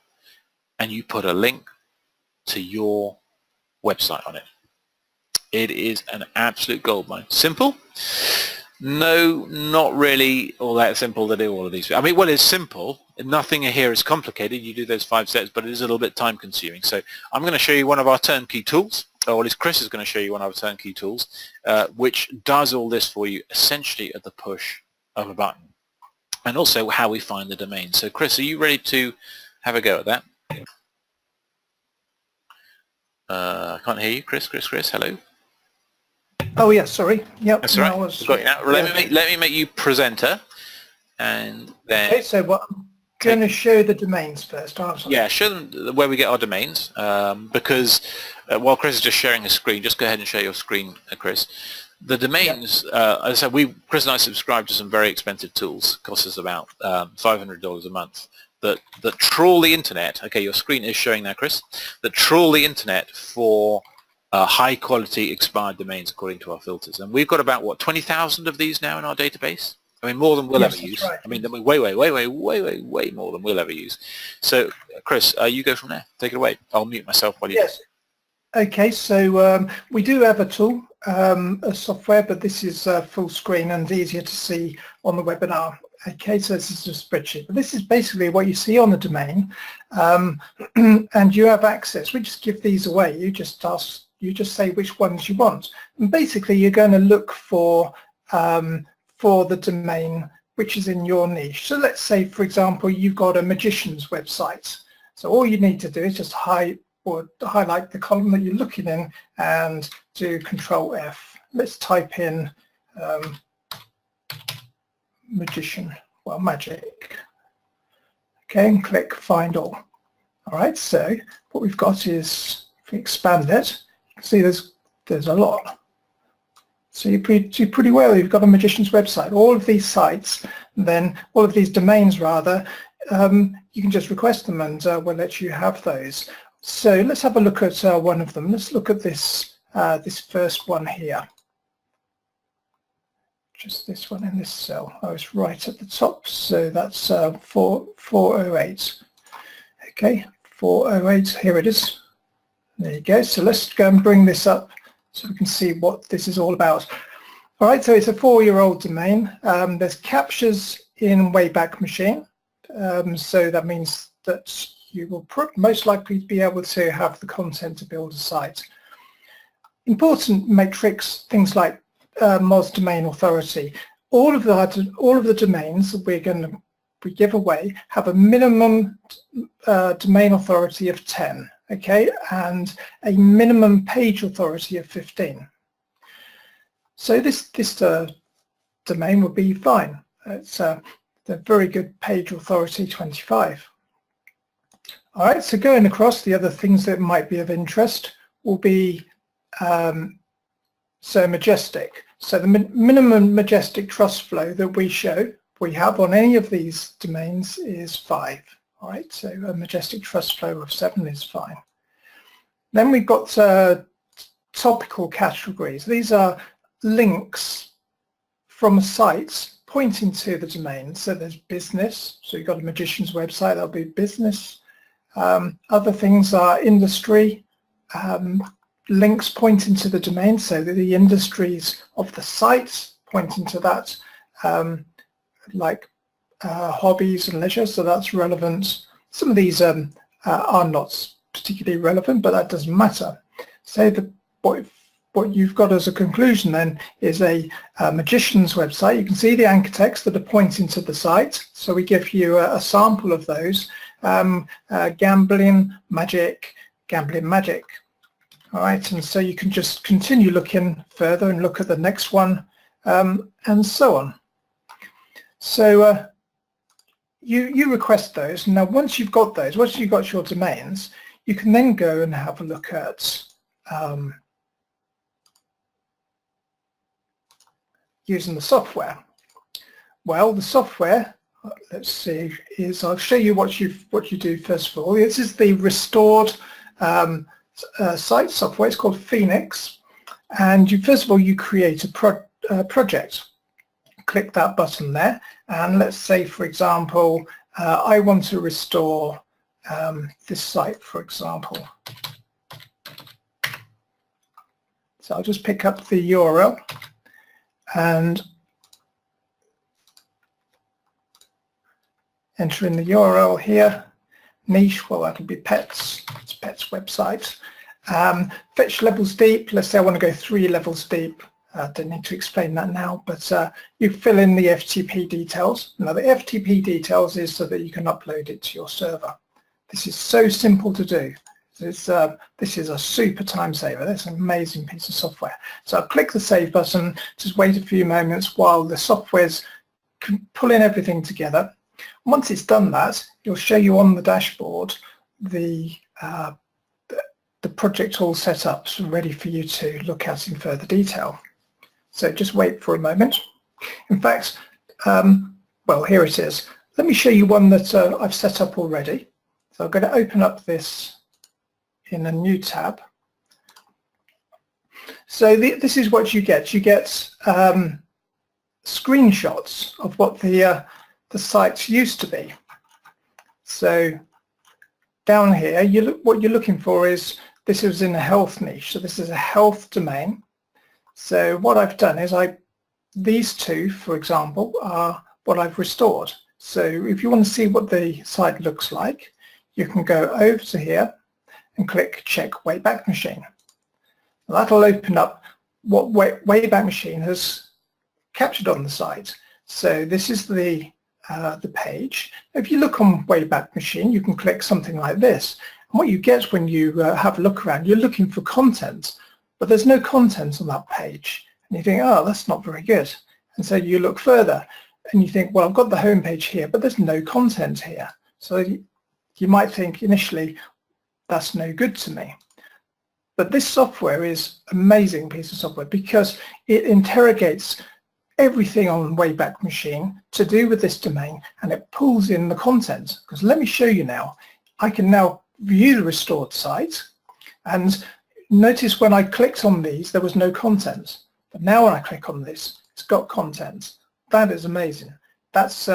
and you put a link to your website on it. It is an absolute goldmine. Simple? No, not really all that simple to do all of these. I mean, well, it's simple. Nothing here is complicated. You do those 5 steps, but it is a little bit time consuming. So I'm going to show you one of our turnkey tools, or at least Chris is going to show you one of our turnkey tools, which does all this for you essentially at the push of a button, and also how we find the domain. So Chris, are you ready to have a go at that? I can't hear you, Chris. Hello. Oh yeah, sorry. Yep. That's right. I've got you now. Let me make you presenter, and then. Okay, so what? I'm going to show the domains first, aren't I? Yeah, show them where we get our domains, because while Chris is just sharing his screen, just go ahead and share your screen, Chris. The domains, as I said, Chris and I subscribe to some very expensive tools. It costs us about $500 a month. That trawl the internet. Okay, your screen is showing now, Chris. That trawl the internet for high quality expired domains according to our filters. And we've got about, what, 20,000 of these now in our database? I mean, more than we'll ever use. Right. I mean, way more than we'll ever use. So, Chris, you go from there. Take it away. I'll mute myself while you do. Okay, so we do have a tool, a software, but this is full screen and easier to see on the webinar. Okay, so this is a spreadsheet. But this is basically what you see on the domain, and you have access. We just give these away. You just say which ones you want, and basically you're going to look for the domain which is in your niche. So let's say, for example, you've got a magician's website. So all you need to do is just highlight the column that you're looking in and do Control F. Let's type in magician, well, magic. Okay, and click Find All. All right, so what we've got is, if we expand it, you can see there's a lot. So you do pretty well. You've got a magician's website. All of these sites, then all of these domains rather, you can just request them and we'll let you have those. So let's have a look at one of them. Let's look at this this first one here. Just this one in this cell. Oh, it's right at the top. So that's 408. Okay, 408. Here it is. There you go. So let's go and bring this up so we can see what this is all about. All right, so it's a 4-year-old domain. There's captures in Wayback Machine. So that means that you will most likely be able to have the content to build a site. Important metrics, things like MOZ domain authority. All of the domains that we give away have a minimum domain authority of 10, okay, and a minimum page authority of 15. So this domain would be fine. It's a very good page authority, 25. All right, so going across, the other things that might be of interest will be so majestic. So the minimum majestic trust flow that we have on any of these domains is 5. All right, so a majestic trust flow of 7 is fine. Then we've got topical categories. These are links from sites pointing to the domain. So there's business. So you've got a magician's website, that'll be business. Other things are industry, links pointing to the domain, so the industries of the sites pointing to that, like hobbies and leisure, so that's relevant. Some of these are not particularly relevant, but that doesn't matter. So what you've got as a conclusion then is a magician's website. You can see the anchor text that are pointing to the site, so we give you a sample of those. Gambling magic. All right, and so you can just continue looking further and look at the next one, and so on. So you request those. Now once you've got those, once you've got your domains, you can then go and have a look at using the software. Well, the software, let's see, is I'll show you what you do first of all. This is the restored site software. It's called Phoenix, and first of all you create a project. Click that button there, and let's say, for example, I want to restore this site, for example. So I'll just pick up the URL and enter in the URL here. Niche, well, that'll be pets. It's pets website. Fetch levels deep. Let's say I want to go 3 levels deep. I don't need to explain that now, but you fill in the FTP details. Now the FTP details is so that you can upload it to your server. This is so simple to do. This is a super time saver. That's an amazing piece of software. So I'll click the save button, just wait a few moments while the software's pulling everything together. Once it's done that, it'll show you on the dashboard the project all set up, so ready for you to look at in further detail. So just wait for a moment. In fact, well, here it is. Let me show you one that I've set up already. So I'm going to open up this in a new tab. So this is what you get. You get screenshots of what the site used to be. So down here, what you're looking for is, this was in a health niche. So this is a health domain. So what I've done is these two, for example, are what I've restored. So if you want to see what the site looks like, you can go over to here and click Check Wayback Machine. That'll open up what Wayback Machine has captured on the site. So this is the page. If you look on Wayback Machine, you can click something like this. And what you get when you have a look around, you're looking for content, but there's no content on that page. And you think, oh, that's not very good. And so you look further and you think, well, I've got the home page here, but there's no content here. So you might think initially, that's no good to me. But this software is an amazing piece of software because it interrogates everything on Wayback Machine to do with this domain, and it pulls in the content. Because let me show you now. I can now view the restored site, and notice when I clicked on these, there was no content. But now when I click on this, it's got content. That is amazing. That's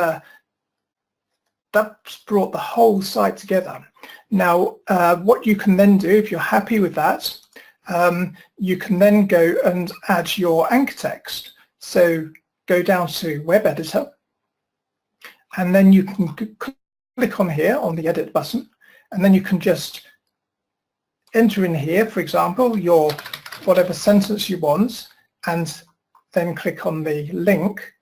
brought the whole site together. Now, what you can then do, if you're happy with that, you can then go and add your anchor text. So go down to Web Editor, and then you can click on here on the Edit button, and then you can just enter in here, for example, your whatever sentence you want, and then click on the link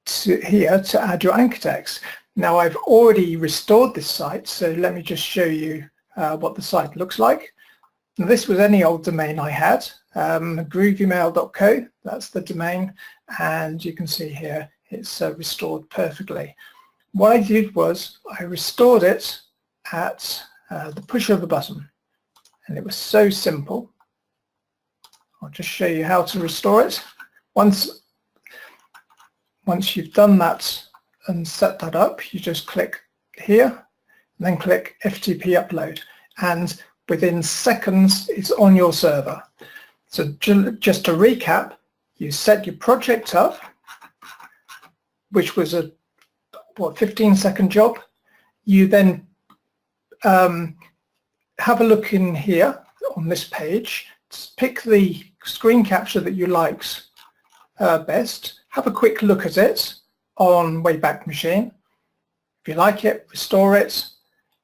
to here to add your anchor text. Now I've already restored this site, so let me just show you what the site looks like. Now, this was any old domain I had, groovymail.co, that's the domain, and you can see here it's restored perfectly. What I did was I restored it at the push of a button, and it was so simple. I'll just show you how to restore it. Once you've done that and set that up, you just click here and then click FTP upload, and within seconds it's on your server. So just to recap, you set your project up, which was a 15-second job. You then have a look in here on this page, pick the screen capture that you liked best, have a quick look at it on Wayback Machine. If you like it, restore it,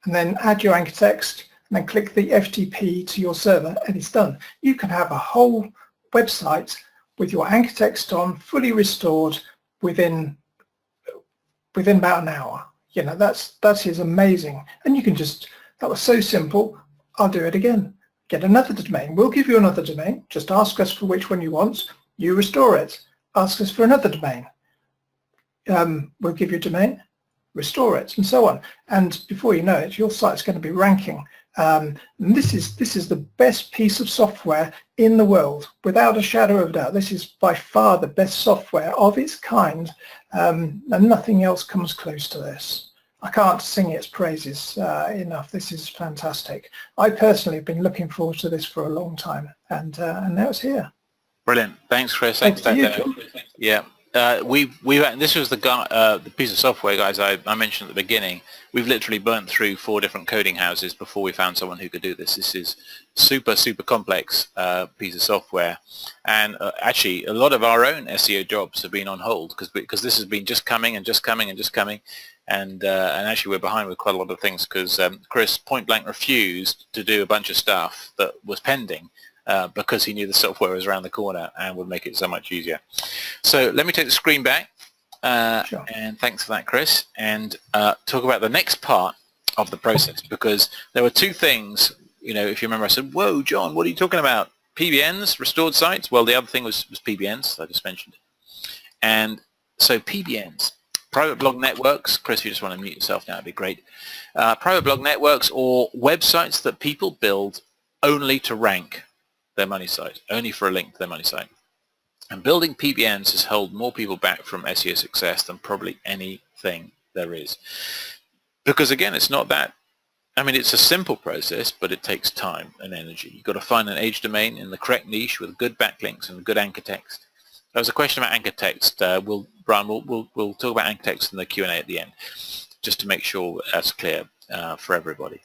and then add your anchor text, and then click the FTP to your server, and it's done. You can have a whole website with your anchor text on, fully restored within about an hour. You know, that is amazing. And you can just, that was so simple. I'll do it again. Get another domain. We'll give you another domain. Just ask us for which one you want. You restore it. Ask us for another domain. We'll give you a domain, restore it, and so on. And before you know it, your site's going to be ranking And this is the best piece of software in the world, without a shadow of a doubt. This is by far the best software of its kind, and nothing else comes close to this. I can't sing its praises enough. This is fantastic. I personally have been looking forward to this for a long time, and now it's here. Brilliant. Thanks, Chris. Thanks to you, John. Yeah. This was the piece of software, guys, I mentioned at the beginning. We've literally burnt through 4 different coding houses before we found someone who could do this. This is super complex piece of software, and actually a lot of our own SEO jobs have been on hold because this has been just coming, and actually we're behind with quite a lot of things because Chris point blank refused to do a bunch of stuff that was pending. Because he knew the software was around the corner and would make it so much easier. So let me take the screen back, Sure. and thanks for that, Chris, and talk about the next part of the process, because there were 2 things, if you remember, I said, whoa, John, what are you talking about? PBNs, restored sites? Well, the other thing was PBNs, I just mentioned. And so PBNs, private blog networks. Chris, if you just want to mute yourself now, it'd be great. Private blog networks, or websites that people build only to rank their money site, only for a link to their money site. And building PBNs has held more people back from SEO success than probably anything there is. Because again, it's not that, it's a simple process, but it takes time and energy. You've got to find an age domain in the correct niche with good backlinks and good anchor text. There was a question about anchor text. Brian, we'll talk about anchor text in the Q&A at the end, just to make sure that's clear for everybody.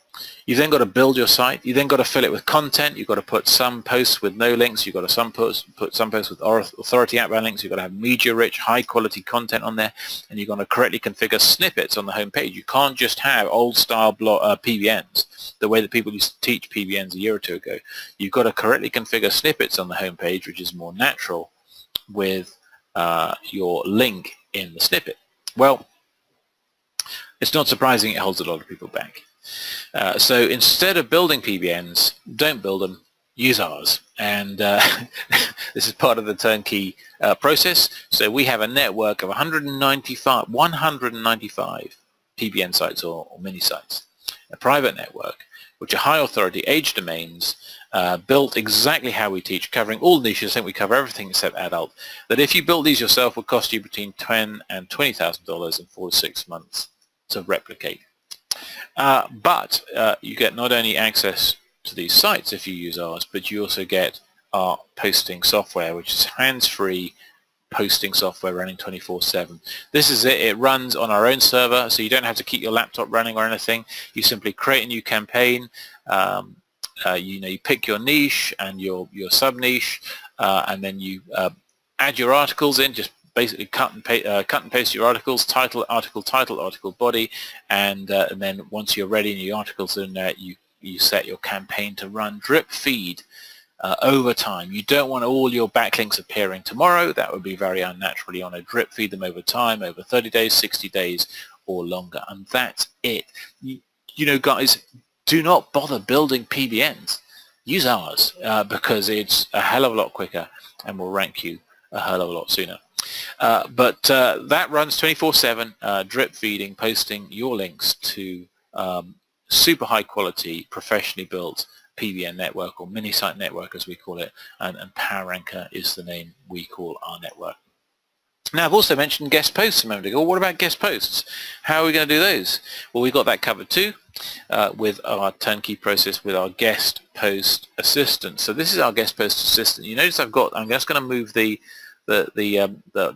You've then got to build your site. You then got to fill it with content. You've got to put some posts with no links. You've got to put some posts with authority outbound links. You've got to have media-rich, high-quality content on there, and you've got to correctly configure snippets on the home page. You can't just have old-style PBNs, the way that people used to teach PBNs a year or 2 ago. You've got to correctly configure snippets on the home page, which is more natural with your link in the snippet. Well, it's not surprising it holds a lot of people back. So instead of building PBNs, don't build them, use ours. And this is part of the turnkey process. So we have a network of 195 PBN sites or mini sites, a private network, which are high authority age domains, built exactly how we teach, covering all niches. I think we cover everything except adult. That if you build these yourself, will cost you between $10,000 and $20,000 in 4 to 6 months to replicate. But you get not only access to these sites if you use ours, but you also get our posting software, which is hands-free posting software running 24/7. This is it. It runs on our own server, so you don't have to keep your laptop running or anything. You simply create a new campaign. You pick your niche and your sub-niche, and then you add your articles in. Just basically cut and paste your articles, title, article body, and then once you're ready and your articles are in there, you set your campaign to run drip feed over time. You don't want all your backlinks appearing tomorrow. That would be very unnatural. You want to drip feed them over time, over 30 days, 60 days, or longer, and that's it. Guys, do not bother building PBNs. Use ours because it's a hell of a lot quicker and will rank you a hell of a lot sooner. But that runs 24/7, drip feeding, posting your links to super high quality, professionally built PBN network, or mini site network as we call it, and Power Anchor is the name we call our network. Now, I've also mentioned guest posts a moment ago. What about guest posts? How are we going to do those? Well, we've got that covered too with our turnkey process with our guest post assistant. So this is our guest post assistant. You notice I'm just going to move the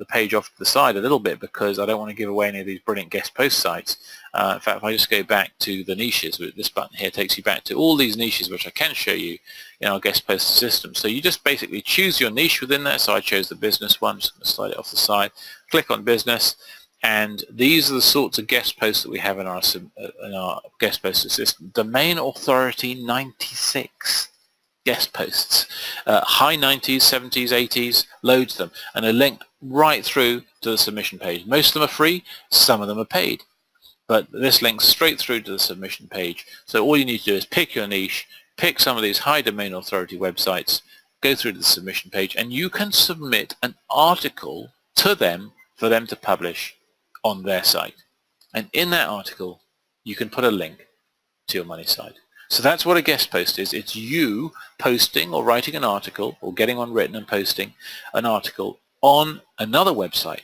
page off to the side a little bit because I don't want to give away any of these brilliant guest post sites. In fact, if I just go back to the niches, this button here takes you back to all these niches, which I can show you in our guest post system. So you just basically choose your niche within there. So I chose the business one. Just going to slide it off the side, click on business, and these are the sorts of guest posts that we have in our guest post system. Domain authority 96. Guest posts, high 90s, 70s, 80s, loads of them, and they're linked right through to the submission page. Most of them are free, some of them are paid, but this links straight through to the submission page. So all you need to do is pick your niche, pick some of these high domain authority websites, go through to the submission page, and you can submit an article to them for them to publish on their site. And in that article, you can put a link to your money site. So that's what a guest post is. It's you posting or writing an article or getting one written and posting an article on another website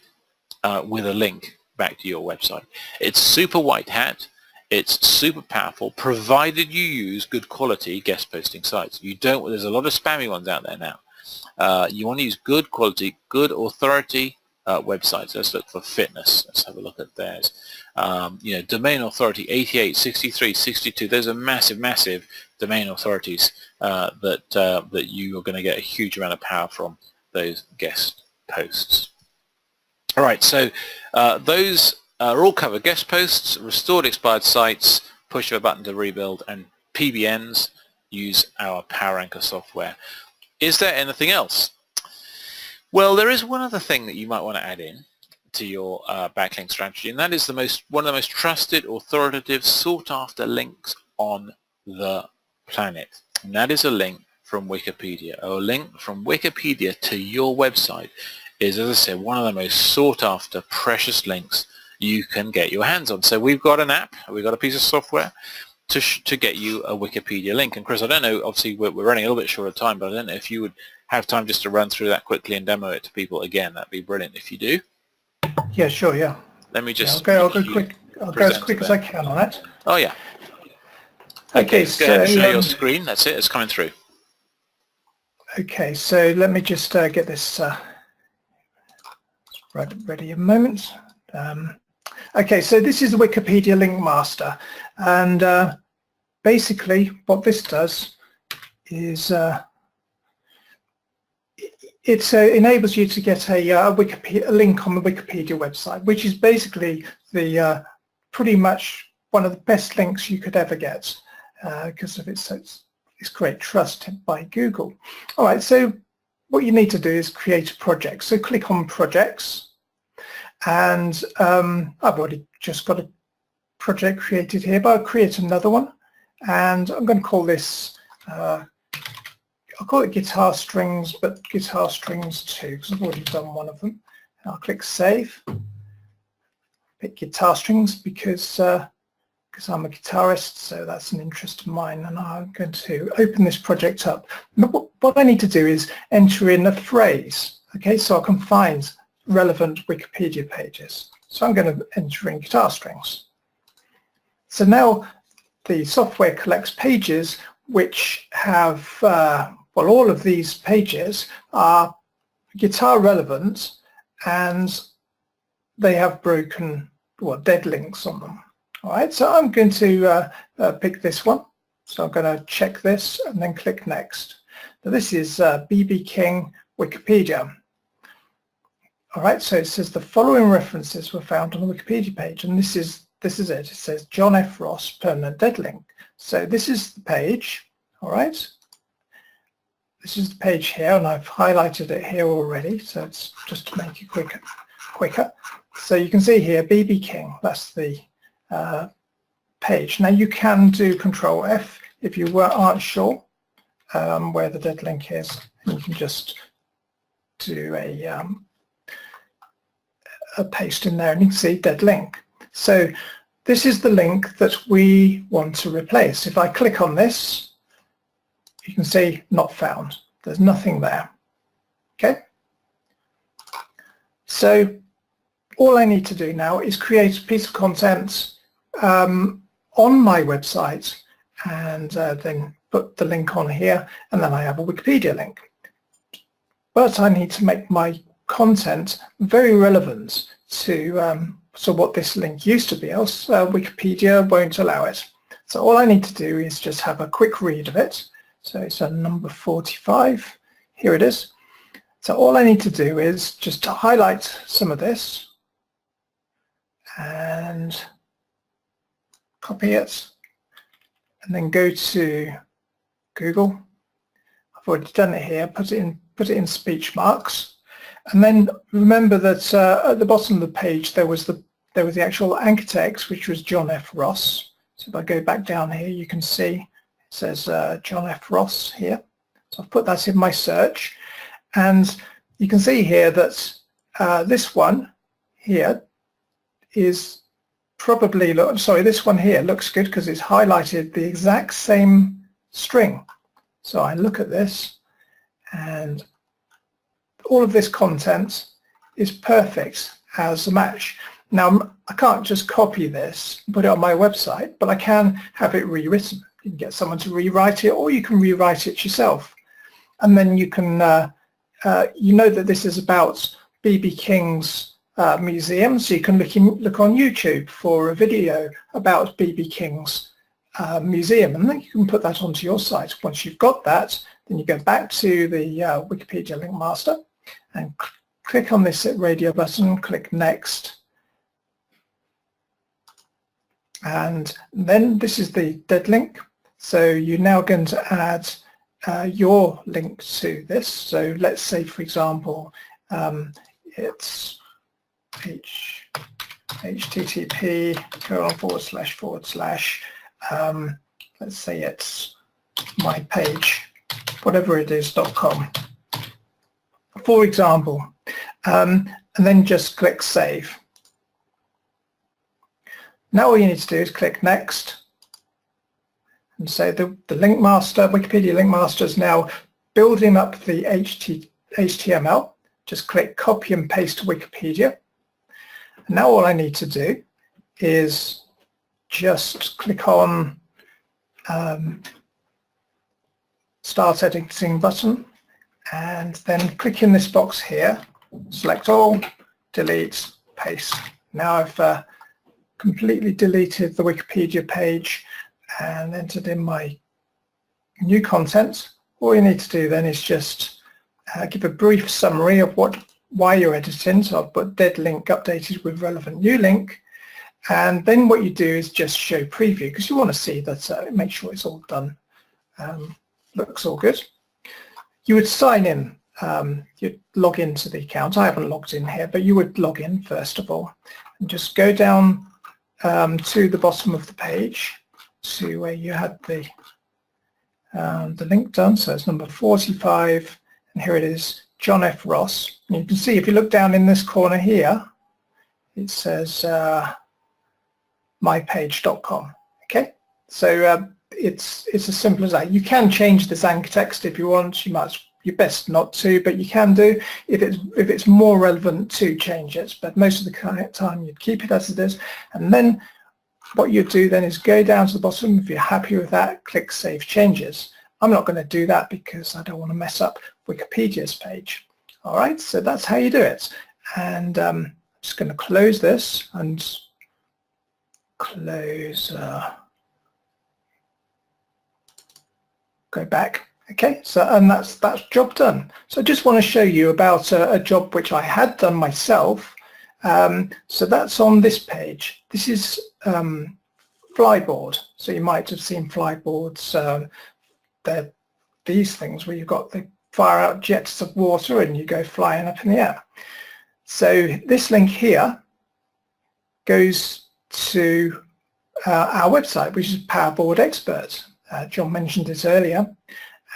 with a link back to your website. It's super white hat. It's super powerful, provided you use good quality guest posting sites. You don't. There's a lot of spammy ones out there now. You want to use good quality, good authority websites. Let's look for fitness. Let's have a look at theirs. Domain authority 88, 63, 62. Those are massive domain authorities that you are going to get a huge amount of power from those guest posts. All right, so those are all covered. Guest posts, restored expired sites, push of a button to rebuild, and PBNs. Use our Power Anchor software. Is there anything else? Well, there is one other thing that you might want to add in to your backlink strategy, and that is one of the most trusted, authoritative, sought-after links on the planet. And that is a link from Wikipedia. A link from Wikipedia to your website is, as I said, one of the most sought-after, precious links you can get your hands on. So we've got an app, we've got a piece of software to get you a Wikipedia link. And Chris, I don't know, obviously we're running a little bit short of time, but I don't know if you would have time just to run through that quickly and demo it to people again. That'd be brilliant if you do. Yeah, sure, yeah. Let me just... I'll go quick. I'll go as quick as I can on it. Oh, yeah. Okay, so... Go ahead and show your screen. That's it. It's coming through. Okay, so let me just get this ready a moment. Okay, so this is the Wikipedia Link Master, and basically what this does is it enables you to get a link on the Wikipedia website, which is basically the pretty much one of the best links you could ever get because of its great trust by Google. All right, so what you need to do is create a project. So click on Projects. And I've already just got a project created here, but I'll create another one, and I'm going to call this, I'll call it Guitar Strings, but Guitar Strings 2, because I've already done one of them. And I'll click Save, pick Guitar Strings because I'm a guitarist, so that's an interest of mine, and I'm going to open this project up. What I need to do is enter in a phrase, okay, so I can find relevant Wikipedia pages. So I'm going to enter in guitar strings. So now the software collects pages which have, all of these pages are guitar relevant and they have dead links on them. All right, so I'm going to pick this one. So I'm going to check this and then click Next. Now this is B.B. King Wikipedia. All right, so it says the following references were found on the Wikipedia page, and this is it. It says John F. Ross, permanent dead link. So this is the page. All right, this is the page here, and I've highlighted it here already. So it's just to make it quicker. So you can see here, B.B. King. That's the page. Now you can do Control F if you aren't sure where the dead link is, and you can just do a paste in there, and you can see dead link. So this is the link that we want to replace. If I click on this, you can see not found. There's nothing there. Okay. So all I need to do now is create a piece of content on my website, and then put the link on here, and then I have a Wikipedia link. But I need to make my content very relevant to what this link used to be, else Wikipedia won't allow it. So all I need to do is just have a quick read of it. So it's number 45. Here it is. So all I need to do is just to highlight some of this and copy it, and then go to Google. I've already done it here. Put it in speech marks, and then remember that at the bottom of the page there was the actual anchor text, which was John F. Ross. So if I go back down here, you can see it says John F. Ross here. So I've put that in my search, and you can see here that this one here is probably look, sorry, this one here looks good because it's highlighted the exact same string. So I look at this and all of this content is perfect as a match. Now, I can't just copy this, put it on my website, but I can have it rewritten. You can get someone to rewrite it, or you can rewrite it yourself. And then you can, you know that this is about B.B. King's museum, so you can look on YouTube for a video about B.B. King's museum, and then you can put that onto your site. Once you've got that, then you go back to the Wikipedia link master and click on this radio button, click next, and then this is the dead link. So you're now going to add your link to this. So let's say, for example, it's http:// let's say it's my page, whatever it is, .com, for example, and then just click save. Now all you need to do is click next and say the link master, Wikipedia link master, is now building up the HTML. Just click copy and paste to Wikipedia. And now all I need to do is just click on start editing button, and then click in this box here, select all, delete, paste. Now I've completely deleted the Wikipedia page and entered in my new content. All you need to do then is just give a brief summary of why you're editing. So I'll put dead link updated with relevant new link, and then what you do is just show preview, because you want to see that, make sure it's all done, looks all good. You would sign in, you'd log into the account. I haven't logged in here, but you would log in first of all and just go down to the bottom of the page to where you had the link done. So it's number 45, and here it is, John F. Ross. And you can see if you look down in this corner here, it says mypage.com. Okay, so it's as simple as that. You can change this anchor text if you want. You're best not to, but you can do if it's more relevant to change it. But most of the time you'd keep it as it is. And then what you do then is go down to the bottom. If you're happy with that, click Save Changes. I'm not going to do that because I don't want to mess up Wikipedia's page. All right, so that's how you do it. And I'm just going to close this and close, go back. Okay, so and that's job done. So I just want to show you about a job which I had done myself. So that's on this page. This is flyboard. So you might have seen flyboards. They're these things where you've got the fire out jets of water and you go flying up in the air. So this link here goes to our website, which is Powerboard Expert. John mentioned it earlier.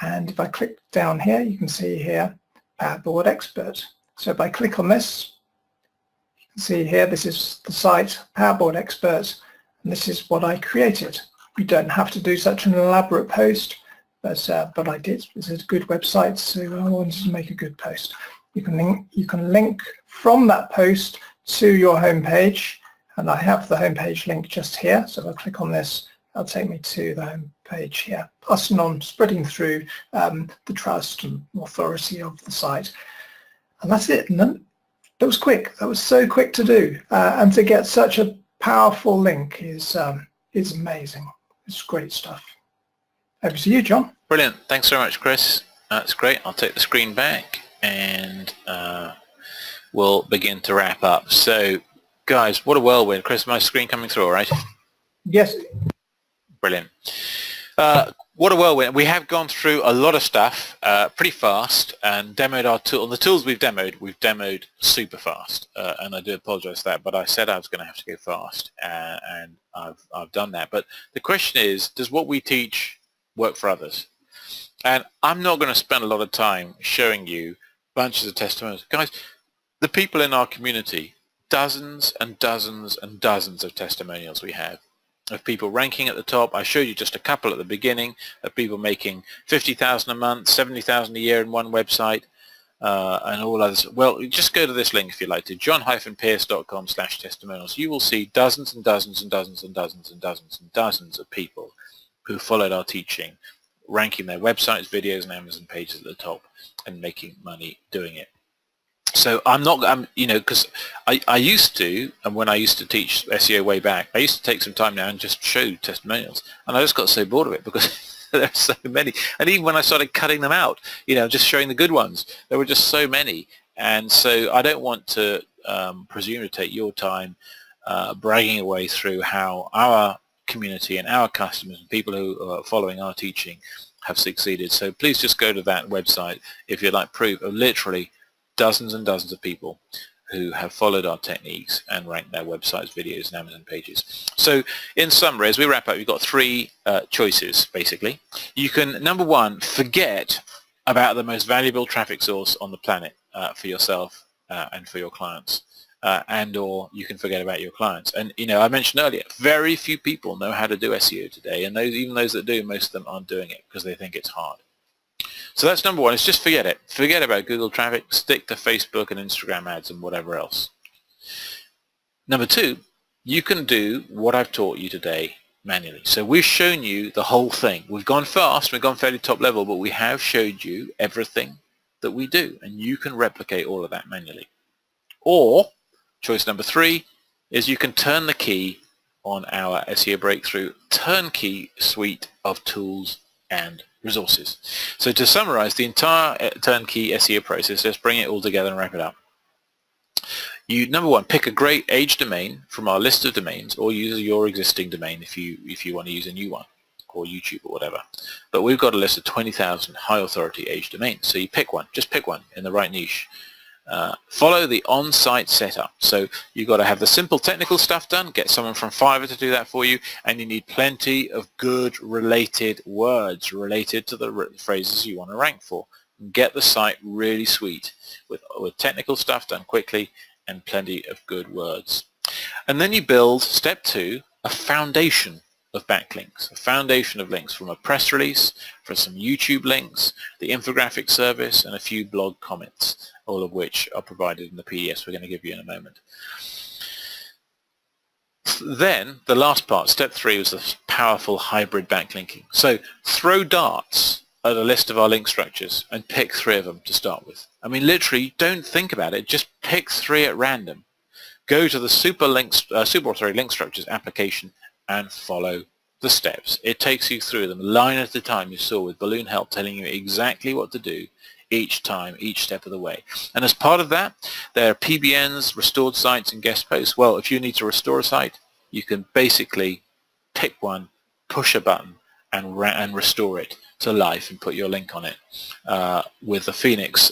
And if I click down here, you can see here, Powerboard Expert. So if I click on this, you can see here, this is the site, Powerboard Expert, and this is what I created. You don't have to do such an elaborate post, but I did. This is a good website, so I wanted to make a good post. You can link from that post to your homepage, and I have the homepage link just here. So if I click on this, that'll take me to the home page here, passing on, spreading through the trust and authority of the site. And that's it. And then, that was quick. That was so quick to do. And to get such a powerful link is amazing. It's great stuff. Over to you, John. Brilliant. Thanks very much, Chris. That's great. I'll take the screen back and we'll begin to wrap up. So, guys, what a whirlwind. Chris, my screen coming through, all right? Yes. Brilliant. What a whirlwind. We have gone through a lot of stuff pretty fast and demoed our tool. And the tools we've demoed super fast. And I do apologize for that, but I said I was going to have to go fast, and I've done that. But the question is, does what we teach work for others? And I'm not going to spend a lot of time showing you bunches of testimonials. Guys, the people in our community dozens and dozens and dozens of testimonials we have of people ranking at the top. I showed you just a couple at the beginning of people making 50,000 a month, 70,000 a year in one website, and all others. Well, just go to this link if you like to, john-pearce.com/testimonials. You will see dozens and dozens and dozens and dozens and dozens and dozens of people who followed our teaching, ranking their websites, videos, and Amazon pages at the top and making money doing it. So because I used to, and when I used to teach SEO way back, I used to take some time now and just show testimonials, and I just got so bored of it because there are so many. And even when I started cutting them out, just showing the good ones, there were just so many. And so I don't want to presume to take your time bragging away through how our community and our customers and people who are following our teaching have succeeded. So please just go to that website if you'd like proof of literally dozens and dozens of people who have followed our techniques and ranked their websites, videos, and Amazon pages. So in summary, as we wrap up, you've got three choices, basically. You can, number one, forget about the most valuable traffic source on the planet for yourself and for your clients, and or you can forget about your clients. And, I mentioned earlier, very few people know how to do SEO today, and even those that do, most of them aren't doing it because they think it's hard. So that's number one, is just forget it. Forget about Google traffic, stick to Facebook and Instagram ads and whatever else. Number two, you can do what I've taught you today manually. So we've shown you the whole thing. We've gone fast, we've gone fairly top level, but we have showed you everything that we do, and you can replicate all of that manually. Or, choice number three, is you can turn the key on our SEO Breakthrough turnkey suite of tools and resources. So to summarize the entire turnkey SEO process, let's bring it all together and wrap it up. Number one, pick a great age domain from our list of domains, or use your existing domain if you want to use a new one, or YouTube or whatever. But we've got a list of 20,000 high authority age domains. So you pick one, just pick one in the right niche. Follow the on-site setup. So you've got to have the simple technical stuff done, get someone from Fiverr to do that for you, and you need plenty of good related words related to the phrases you want to rank for. Get the site really sweet with technical stuff done quickly and plenty of good words. And then you build, step two, a foundation of backlinks, a foundation of links from a press release, from some YouTube links, the infographic service, and a few blog comments, all of which are provided in the PDFs we're going to give you in a moment. Then the last part, step three, was the powerful hybrid backlinking. So throw darts at a list of our link structures and pick three of them to start with. I mean, literally, don't think about it, just pick three at random. Go to the Super Authority Link Structures application and follow the steps. It takes you through them line at a time, you saw with Balloon Help telling you exactly what to do each time, each step of the way. And as part of that, there are PBNs, restored sites, and guest posts. Well, if you need to restore a site, you can basically pick one, push a button, and restore it to life and put your link on it with the Phoenix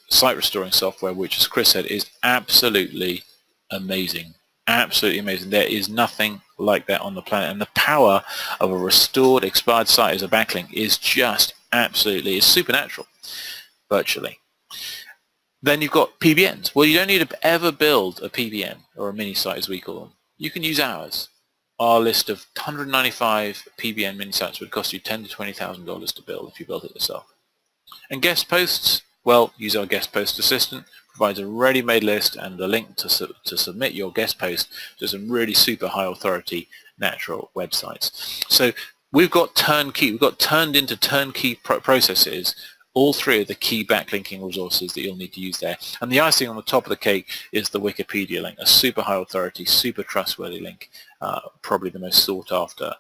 site restoring software, which, as Chris said, is absolutely amazing. Absolutely amazing. There is nothing like that on the planet, and the power of a restored expired site as a backlink is just absolutely, it's supernatural, virtually. Then you've got PBNs. Well, you don't need to ever build a PBN, or a mini site as we call them. You can use ours. Our list of 195 PBN mini sites would cost you $10,000 to $20,000 to build if you built it yourself. And guest posts, well, use our guest post assistant, provides a ready-made list and the link to submit your guest post to some really super high authority natural websites. So we've got turnkey, we've got turned into turnkey processes, all three of the key backlinking resources that you'll need to use there. And the icing on the top of the cake is the Wikipedia link, a super high authority, super trustworthy link, probably the most sought after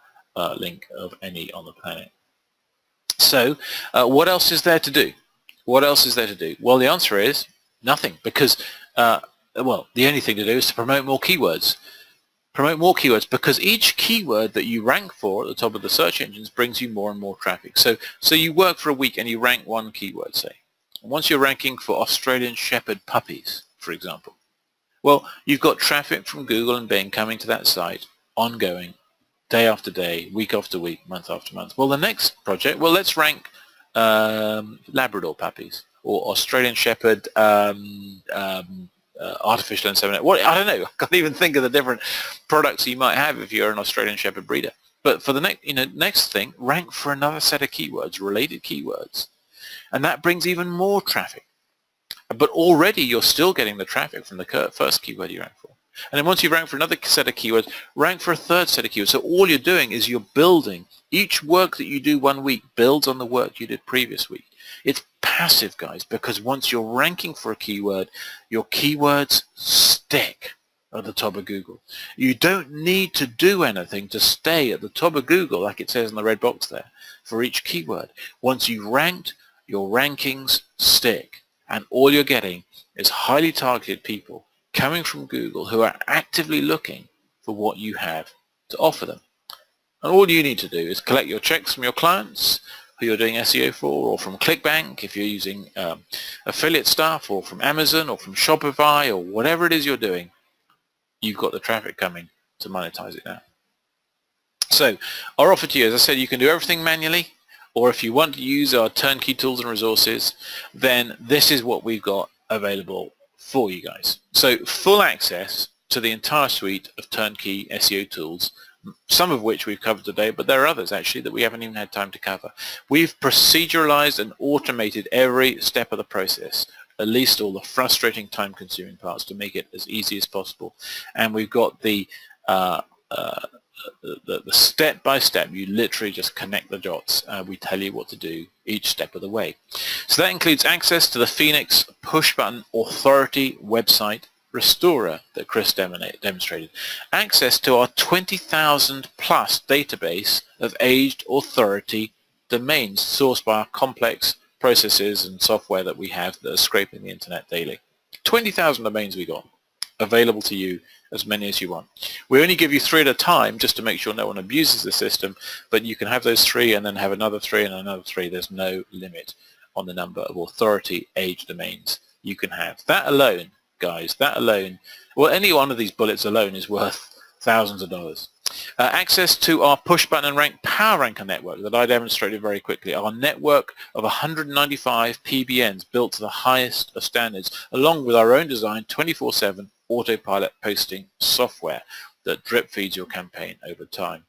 link of any on the planet. So what else is there to do? What else is there to do? Well, the answer is nothing, because, well, the only thing to do is to promote more keywords. Promote more keywords, because each keyword that you rank for at the top of the search engines brings you more and more traffic. So you work for a week and you rank one keyword, say. And once you're ranking for Australian Shepherd puppies, for example, well, you've got traffic from Google and Bing coming to that site, ongoing, day after day, week after week, month after month. Well, the next project, well, let's rank Labrador puppies, or Australian Shepherd artificial insemination. What, I don't know. I can't even think of the different products you might have if you're an Australian Shepherd breeder. But for the next thing, rank for another set of keywords, related keywords, and that brings even more traffic. But already you're still getting the traffic from the first keyword you rank for. And then once you rank for another set of keywords, rank for a third set of keywords. So all you're doing is you're building. Each work that you do one week builds on the work you did previous week. It's passive, guys, because once you're ranking for a keyword, your keywords stick at the top of Google. You don't need to do anything to stay at the top of Google, like it says in the red box there, for each keyword. Once you've ranked, your rankings stick. And all you're getting is highly targeted people coming from Google who are actively looking for what you have to offer them. And all you need to do is collect your checks from your clients who you're doing SEO for, or from ClickBank if you're using affiliate stuff, or from Amazon, or from Shopify, or whatever it is you're doing. You've got the traffic coming to monetize it now. So our offer to you, as I said, you can do everything manually, or if you want to use our turnkey tools and resources, then this is what we've got available for you guys. So full access to the entire suite of turnkey SEO tools, some of which we've covered today, but there are others actually that we haven't even had time to cover. We've proceduralized and automated every step of the process, at least all the frustrating, time-consuming parts, to make it as easy as possible. And we've got the step-by-step. You literally just connect the dots. We tell you what to do each step of the way. So that includes access to the Phoenix push-button authority website restorer that Chris demonstrated, access to our 20,000 plus database of aged authority domains sourced by our complex processes and software that we have that are scraping the internet daily. 20,000 domains we got available to you, as many as you want. We only give you 3 at a time just to make sure no one abuses the system, but you can have those 3 and then have another 3 and another 3. There's no limit on the number of authority age domains you can have. That alone, guys, that alone, well, any one of these bullets alone is worth thousands of dollars. Access to our push button and rank power ranker network that I demonstrated very quickly, our network of 195 PBNs built to the highest of standards, along with our own design 24/7 autopilot posting software that drip feeds your campaign over time.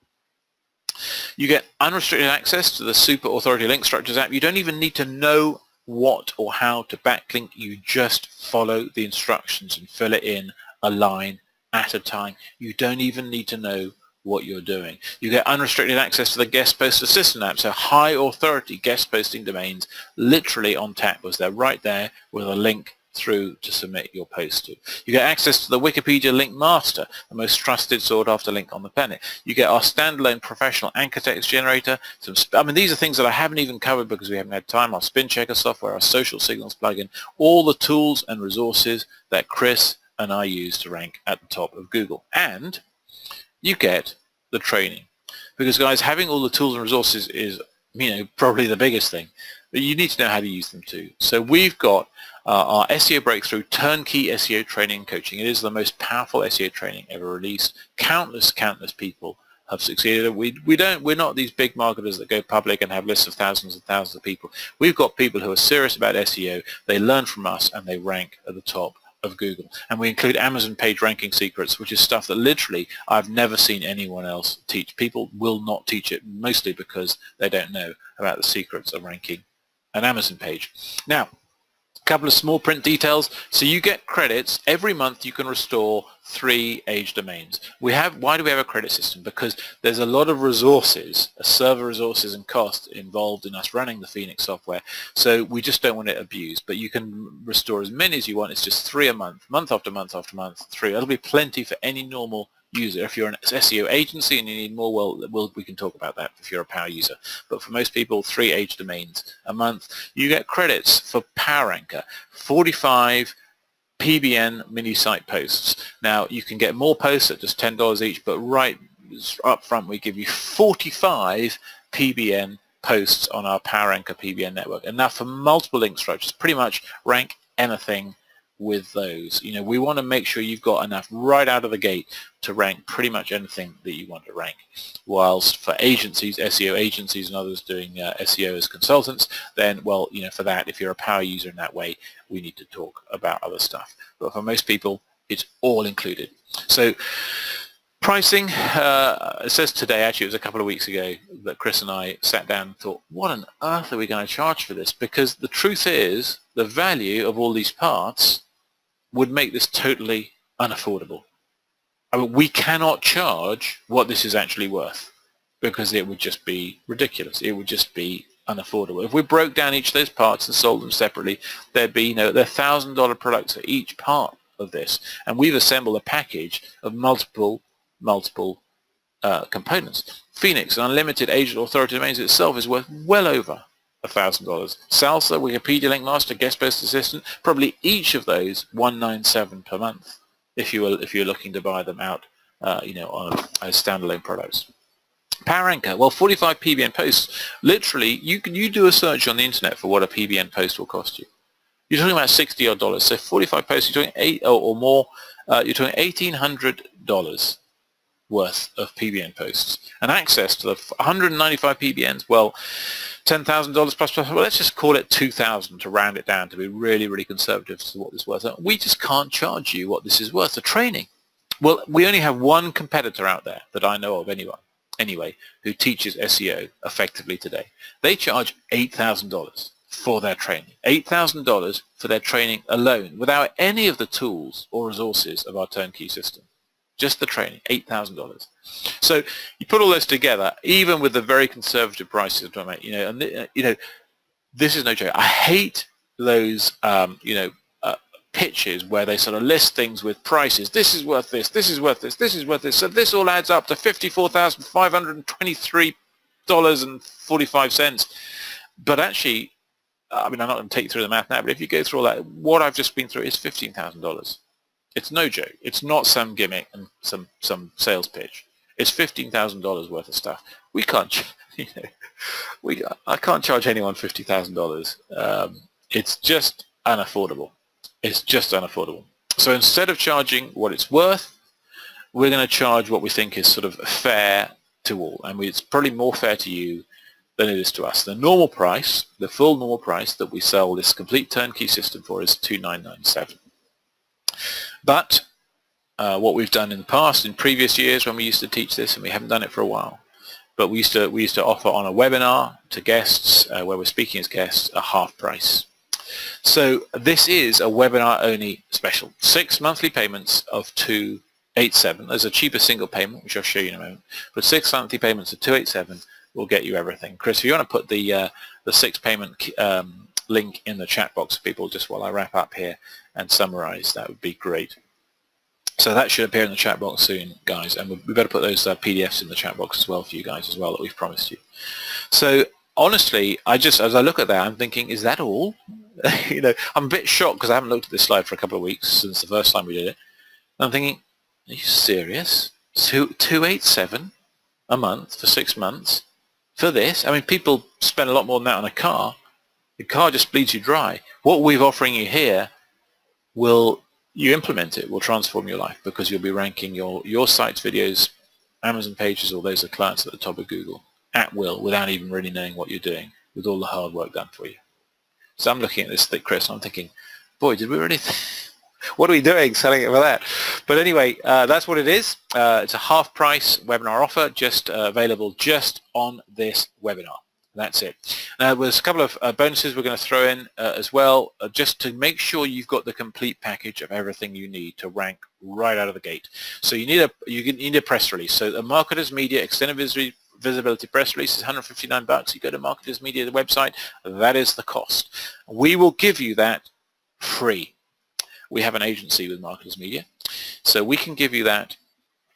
You get unrestricted access to the Super Authority Link Structures app. You don't even need to know what or how to backlink. You just follow the instructions and fill it in a line at a time. You don't even need to know what you're doing. You get unrestricted access to the Guest Post Assistant app, so high authority guest posting domains literally on tap, as they're right there with a link through to submit your post to. You get access to the Wikipedia Link Master, the most trusted sought after link on the planet. You get our standalone professional anchor text generator. These are things that I haven't even covered because we haven't had time. Our spin checker software, our social signals plugin, all the tools and resources that Chris and I use to rank at the top of Google. And you get the training. Because guys, having all the tools and resources is, probably the biggest thing. But you need to know how to use them too. So we've got our SEO Breakthrough Turnkey SEO Training and Coaching. It is the most powerful SEO training ever released. Countless people have succeeded. We're not these big marketers that go public and have lists of thousands and thousands of people. We've got people who are serious about SEO. They learn from us and they rank at the top of Google. And we include Amazon page ranking secrets, which is stuff that literally I've never seen anyone else teach. People will not teach it, mostly because they don't know about the secrets of ranking an Amazon page. Now, a couple of small print details. So you get credits. Every month you can restore 3 age domains. Why do we have a credit system? Because there's a lot of resources, server resources and costs involved in us running the Phoenix software. So we just don't want it abused. But you can restore as many as you want. It's just 3 a month, month after month after month, 3. That'll be plenty for any normal user. If you're an SEO agency and you need more, well, we can talk about that if you're a power user. But for most people, 3 age domains a month. You get credits for Power Anchor, 45 PBN mini site posts. Now you can get more posts at just $10 each, but right up front we give you 45 PBN posts on our Power Anchor PBN network. And now for multiple link structures, pretty much rank anything with those. You know, we want to make sure you've got enough right out of the gate to rank pretty much anything that you want to rank. Whilst for agencies, SEO agencies and others doing SEO as consultants, then, well, you know, for that, if you're a power user in that way, we need to talk about other stuff. But for most people, it's all included. So pricing, it says today, actually it was a couple of weeks ago, that Chris and I sat down and thought, what on earth are we going to charge for this? Because the truth is, the value of all these parts would make this totally unaffordable. I mean, we cannot charge what this is actually worth, because it would just be ridiculous. It would just be unaffordable. If we broke down each of those parts and sold them separately, there'd be, you know, they're $1,000 products for each part of this. And we've assembled a package of multiple components. Phoenix, an unlimited agent authority domains itself, is worth well over $1,000. Salsa, Wikipedia link master, guest post assistant, probably each of those $197 per month if you're looking to buy them out, you know, on as standalone products. Power Anchor, well, 45 PBN posts. Literally, you do a search on the internet for what a PBN post will cost you. You're talking about $60 odd. So 45 posts, you're talking $8 or more. You're talking $1,800 worth of PBN posts, and access to the 195 PBNs. Well, $10,000 plus. Well, let's just call it 2,000 to round it down to be really, really conservative to what this is worth. We just can't charge you what this is worth. The training. Well, we only have one competitor out there that I know of, anyway, who teaches SEO effectively today. They charge $8,000 for their training. $8,000 for their training alone, without any of the tools or resources of our turnkey system. Just the training, $8,000. So you put all this together, even with the very conservative prices, you know, and you know, this is no joke. I hate those, you know, pitches where they sort of list things with prices. This is worth this. This is worth this. This is worth this. So this all adds up to $54,523.45. But actually, I mean, I'm not going to take you through the math now, but if you go through all that, what I've just been through is $15,000. It's no joke. It's not some gimmick and some sales pitch. It's $15,000 worth of stuff. We can't, you know, I can't charge anyone $50,000. It's just unaffordable. It's just unaffordable. So instead of charging what it's worth, we're going to charge what we think is sort of fair to all, and it's probably more fair to you than it is to us. The normal price, the full normal price that we sell this complete turnkey system for is $2,997. But what we've done in the past, in previous years when we used to teach this, and we haven't done it for a while, but we used to offer on a webinar to guests where we're speaking as guests a half price. So this is a webinar only special. 6 monthly payments of $287. There's a cheaper single payment, which I'll show you in a moment. But 6 monthly payments of $287 will get you everything. Chris, if you want to put the 6 payment link in the chat box for people just while I wrap up here and summarize, that would be great. So that should appear in the chat box soon, guys, and we better put those PDFs in the chat box as well for you guys as well that we've promised you. So honestly, as I look at that, I'm thinking, is that all? You know, I'm a bit shocked because I haven't looked at this slide for a couple of weeks since the first time we did it. And I'm thinking, are you serious? $287 a month for 6 months for this? I mean, people spend a lot more than that on a car. The car just bleeds you dry. What we're offering you here will, you implement it, will transform your life, because you'll be ranking your site's videos, Amazon pages, or those of clients at the top of Google at will, without even really knowing what you're doing, with all the hard work done for you. So I'm looking at this thing, Chris, and I'm thinking, boy, did we really what are we doing selling it for that? But anyway, that's what it is. It's a half price webinar offer, just available just on this webinar. That's it. Now, there's a couple of bonuses we're going to throw in as well, just to make sure you've got the complete package of everything you need to rank right out of the gate. So you need a press release. So the Marketers Media Extended Visibility press release is $159. You go to Marketers Media, the website, that is the cost. We will give you that free. We have an agency with Marketers Media, so we can give you that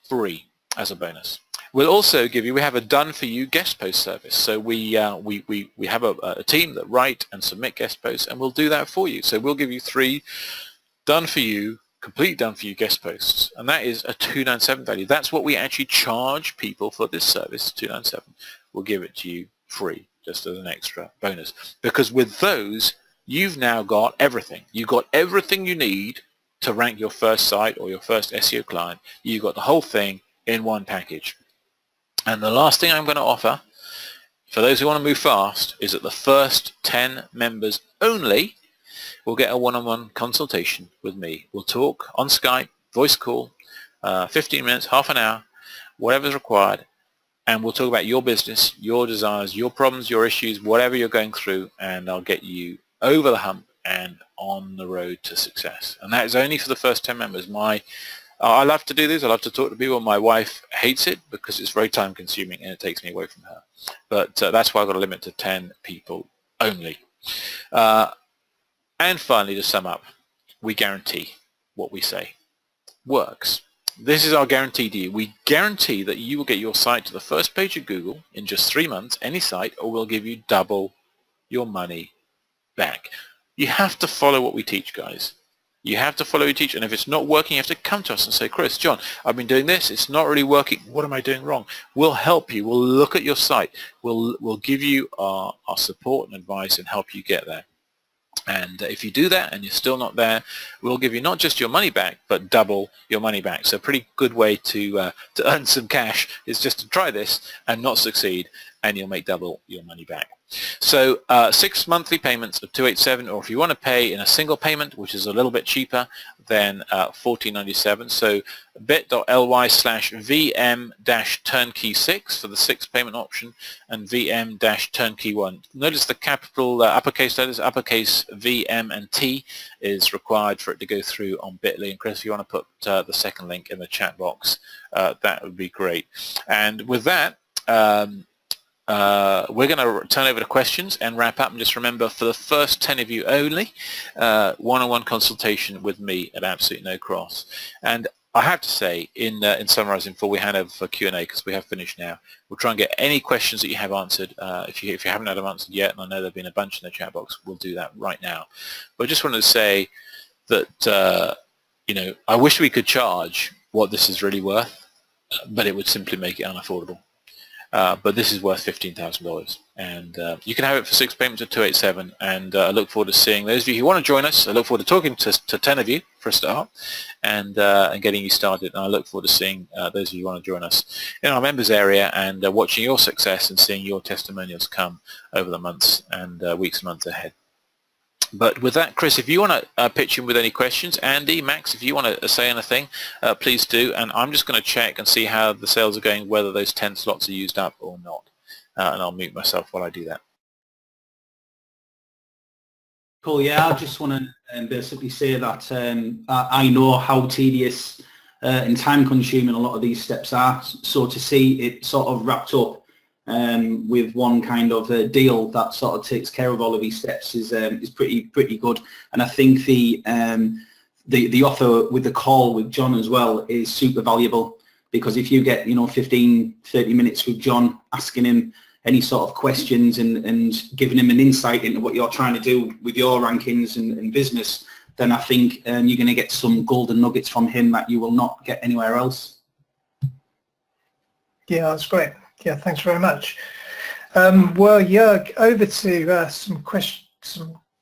free as a bonus. We'll also give you, we have a done-for-you guest post service. So we have a team that write and submit guest posts, and we'll do that for you. So we'll give you 3 done-for-you, complete done-for-you guest posts, and that is a $297 value. That's what we actually charge people for this service, $297. We'll give it to you free, just as an extra bonus. Because with those, you've now got everything. You've got everything you need to rank your first site or your first SEO client. You've got the whole thing in one package. And the last thing I'm going to offer for those who want to move fast is that the first 10 members only will get a one-on-one consultation with me. We'll talk on Skype, voice call, 15 minutes, half an hour, whatever's required, and we'll talk about your business, your desires, your problems, your issues, whatever you're going through, and I'll get you over the hump and on the road to success. And that is only for the first 10 members. I love to do this. I love to talk to people. My wife hates it because it's very time consuming and it takes me away from her. But that's why I've got a limit to 10 people only. And finally, to sum up, we guarantee what we say works. This is our guarantee to you. We guarantee that you will get your site to the first page of Google in just 3 months, any site, or we'll give you double your money back. You have to follow what we teach, guys. You have to follow what we teach, and if it's not working, you have to come to us and say, Chris, John, I've been doing this. It's not really working. What am I doing wrong? We'll help you. We'll look at your site. We'll give you our support and advice and help you get there. And if you do that and you're still not there, we'll give you not just your money back, but double your money back. So a pretty good way to earn some cash is just to try this and not succeed, and you'll make double your money back. So 6 monthly payments of $287, or if you want to pay in a single payment, which is a little bit cheaper, then $14.97. So bit.ly/VM-turnkey6 for the 6 payment option, and VM-turnkey1. Notice the capital uppercase letters, uppercase VM and T is required for it to go through on Bitly. And Chris, if you want to put the second link in the chat box, that would be great. And with that, we're going to turn over to questions and wrap up. And just remember, for the first 10 of you only, one-on-one consultation with me at absolutely no cost. And I have to say, in summarising before we hand over for Q&A, because we have finished now, we'll try and get any questions that you have answered. If you haven't had them answered yet, and I know there have been a bunch in the chat box, we'll do that right now. But I just wanted to say that I wish we could charge what this is really worth, but it would simply make it unaffordable. But this is worth $15,000, and you can have it for 6 payments of $287. And I look forward to seeing those of you who want to join us. I look forward to talking to 10 of you for a start, and getting you started. And I look forward to seeing those of you who want to join us in our members area and watching your success and seeing your testimonials come over the months and weeks and months ahead. But with that, Chris, if you want to pitch in with any questions, Andy, Max, if you want to say anything, please do. And I'm just going to check and see how the sales are going, whether those 10 slots are used up or not. And I'll mute myself while I do that. Cool. Yeah, I just want to basically say that I know how tedious and time-consuming a lot of these steps are. So to see it sort of wrapped up with one kind of deal that sort of takes care of all of these steps is pretty good. And I think the offer with the call with John as well is super valuable, because if you get 15-30 minutes with John, asking him any sort of questions and giving him an insight into what you're trying to do with your rankings and business, then I think you're going to get some golden nuggets from him that you will not get anywhere else. Yeah, that's great. Yeah, thanks very much. Well, Jörg, over to some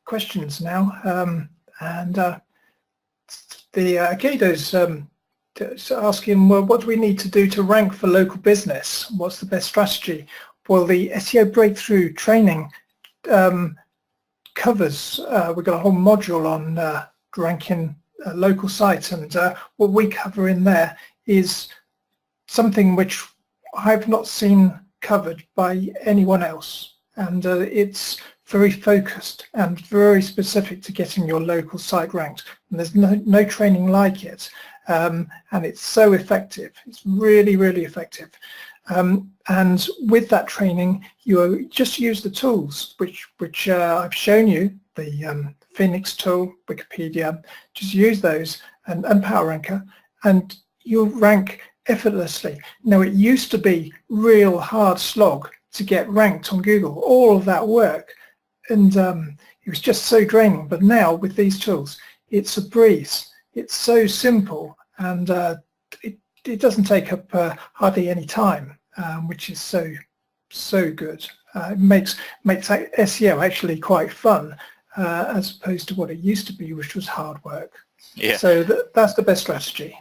questions now. The Akedo's asking, well, what do we need to do to rank for local business? What's the best strategy? Well, the SEO breakthrough training covers, we've got a whole module on ranking local sites, and what we cover in there is something which I've not seen covered by anyone else, and it's very focused and very specific to getting your local site ranked, and there's no training like it, and it's so effective. It's really, really effective. And with that training, you just use the tools which I've shown you, the Phoenix tool, Wikipedia. Just use those and PowerRanker, and you'll rank effortlessly. Now, it used to be real hard slog to get ranked on Google, all of that work, and it was just so draining. But now with these tools, it's a breeze. It's so simple, and it doesn't take up hardly any time, which is so good. It makes SEO actually quite fun, as opposed to what it used to be, which was hard work. Yeah. So that's the best strategy.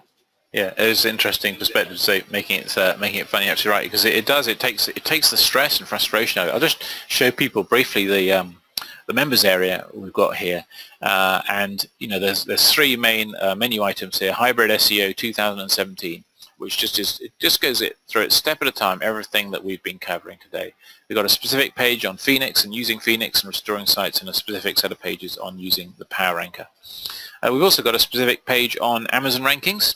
Yeah, it was an interesting perspective to say, making it funny. Absolutely right, because it takes the stress and frustration out of it. I'll just show people briefly the members area we've got here, and there's three main menu items here: Hybrid SEO 2017, which just goes through it step at a time, everything that we've been covering today. We've got a specific page on Phoenix and using Phoenix and restoring sites, and a specific set of pages on using the Power Anchor. We've also got a specific page on Amazon rankings,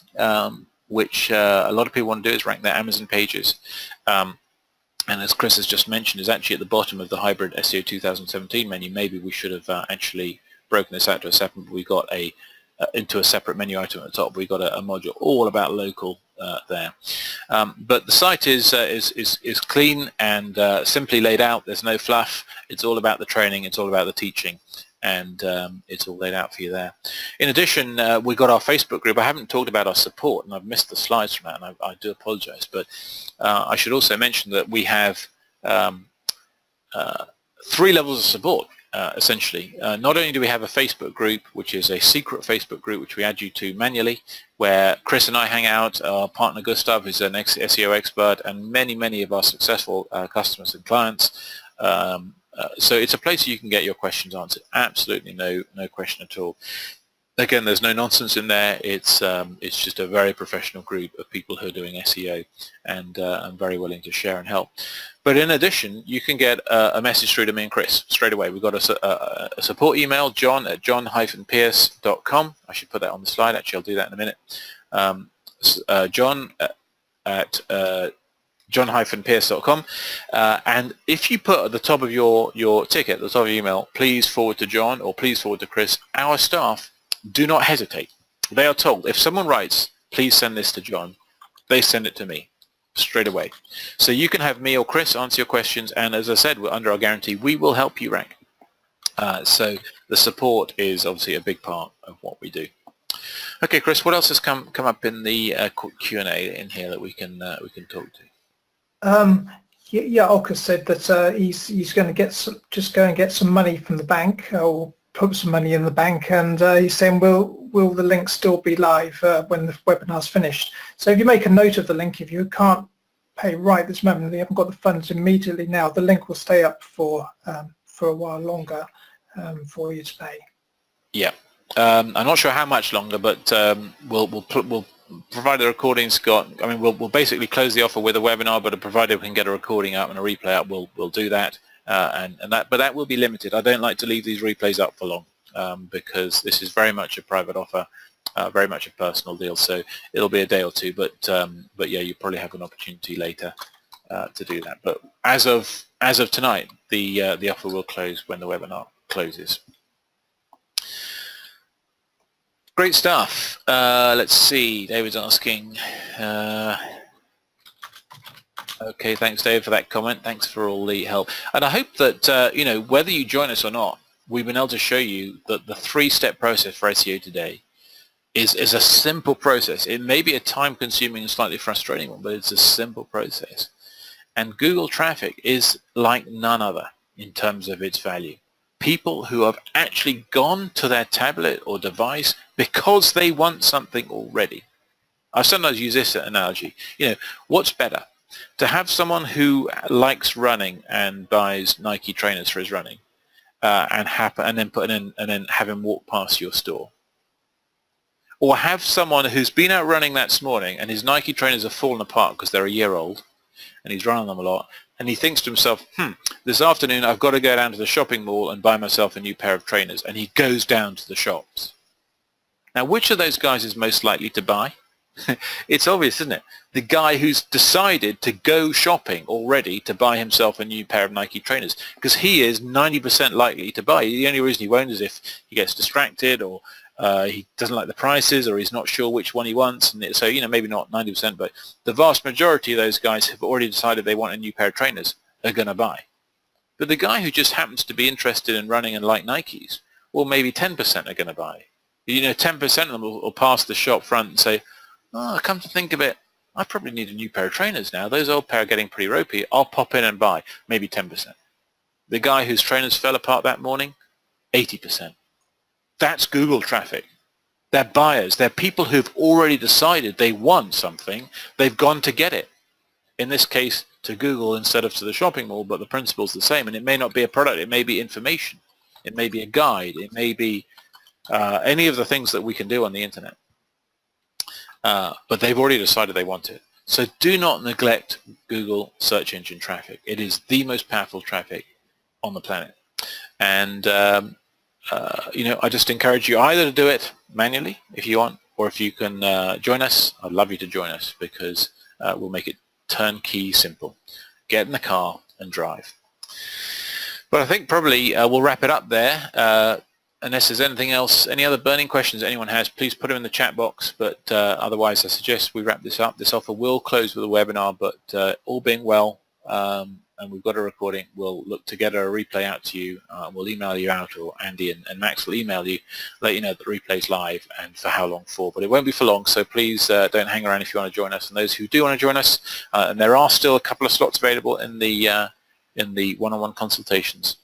which a lot of people want to do is rank their Amazon pages. And as Chris has just mentioned, is actually at the bottom of the Hybrid SEO 2017 menu. Maybe we should have actually broken this out to a separate. We got into a separate menu item at the top. We got a module all about local there. But the site is clean and simply laid out. There's no fluff. It's all about the training. It's all about the teaching. And it's all laid out for you there. In addition, we've got our Facebook group. I haven't talked about our support, and I've missed the slides from that, and I do apologize. But I should also mention that we have 3 levels of support, essentially. Not only do we have a Facebook group, which is a secret Facebook group, which we add you to manually, where Chris and I hang out, our partner Gustav, who's an SEO expert, and many of our successful customers and clients. So it's a place you can get your questions answered. Absolutely no question at all. Again, there's no nonsense in there. It's just a very professional group of people who are doing SEO and very willing to share and help. But in addition, you can get a message through to me and Chris straight away. We've got a support email, john@john-pierce.com. I should put that on the slide. Actually, I'll do that in a minute. John at john-pierce.com, and if you put at the top of your ticket, at the top of your email, please forward to John or please forward to Chris, our staff do not hesitate. They are told, if someone writes, please send this to John, they send it to me straight away. So you can have me or Chris answer your questions, and as I said, we're under our guarantee, we will help you rank. So the support is obviously a big part of what we do. Okay, Chris, what else has come up in the Q&A in here that we can talk to? Yeah, Olka said that he's going to just go and get some money from the bank, or put some money in the bank, and he's saying, will the link still be live when the webinar's finished? So if you make a note of the link, if you can't pay right this moment, you haven't got the funds immediately now, the link will stay up for a while longer for you to pay. Yeah, I'm not sure how much longer, but we'll provide the recordings. We'll basically close the offer with a webinar, but provided we can get a recording up and a replay up, we'll do that. But that will be limited. I don't like to leave these replays up for long because this is very much a private offer, very much a personal deal. So it'll be a day or two, but yeah, you probably have an opportunity later to do that. But as of tonight, the offer will close when the webinar closes. Great stuff. Let's see. David's asking. Okay, thanks, Dave, for that comment. Thanks for all the help. And I hope that whether you join us or not, we've been able to show you that the 3-step process for SEO today is a simple process. It may be a time-consuming and slightly frustrating one, but it's a simple process. And Google traffic is like none other in terms of its value. People who have actually gone to their tablet or device because they want something already. I sometimes use this analogy. What's better? To have someone who likes running and buys Nike trainers for his running, and then have him walk past your store, or have someone who's been out running that morning and his Nike trainers have fallen apart because they're a year old, and he's running them a lot, and he thinks to himself, this afternoon I've got to go down to the shopping mall and buy myself a new pair of trainers, and he goes down to the shops. Now, which of those guys is most likely to buy? It's obvious, isn't it? The guy who's decided to go shopping already to buy himself a new pair of Nike trainers, because he is 90% likely to buy. The only reason he won't is if he gets distracted, or he doesn't like the prices, or he's not sure which one he wants. And so, maybe not 90%, but the vast majority of those guys have already decided they want a new pair of trainers are going to buy. But the guy who just happens to be interested in running and like Nikes, well, maybe 10% are going to buy. 10% of them will pass the shop front and say, oh, come to think of it, I probably need a new pair of trainers now. Those old pair are getting pretty ropey. I'll pop in and buy. Maybe 10%. The guy whose trainers fell apart that morning, 80%. That's Google traffic. They're buyers. They're people who've already decided they want something. They've gone to get it. In this case, to Google instead of to the shopping mall, but the principle's the same. And it may not be a product. It may be information. It may be a guide. It may be any of the things that we can do on the internet. But they've already decided they want it. So do not neglect Google search engine traffic. It is the most powerful traffic on the planet. And I just encourage you either to do it manually if you want, or if you can join us, I'd love you to join us, because we'll make it turnkey simple. Get in the car and drive. But I think probably we'll wrap it up there. Unless there's anything else, any other burning questions anyone has, please put them in the chat box. But otherwise, I suggest we wrap this up. This offer will close with a webinar, but all being well, and we've got a recording, we'll look to get a replay out to you. We'll email you out, or Andy and Max will email you, let you know that the replay's live and for how long for. But it won't be for long, so please don't hang around if you want to join us. And those who do want to join us, and there are still a couple of slots available in the one-on-one consultations.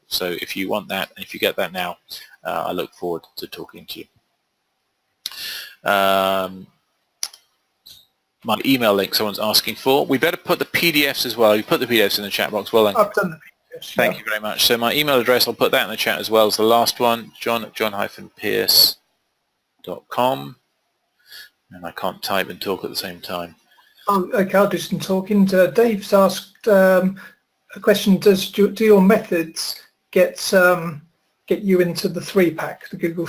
So if you want that, and if you get that now, I look forward to talking to you. My email link someone's asking for. We better put the PDFs as well. You put the PDFs in the chat box. Well done. I've done the PDFs. Thank you very much. So my email address, I'll put that in the chat as well as the last one, john-pierce.com. And I can't type and talk at the same time. Oh, okay, I'll do some talking. Dave's asked a question, do your methods get you into the 3-pack, the Google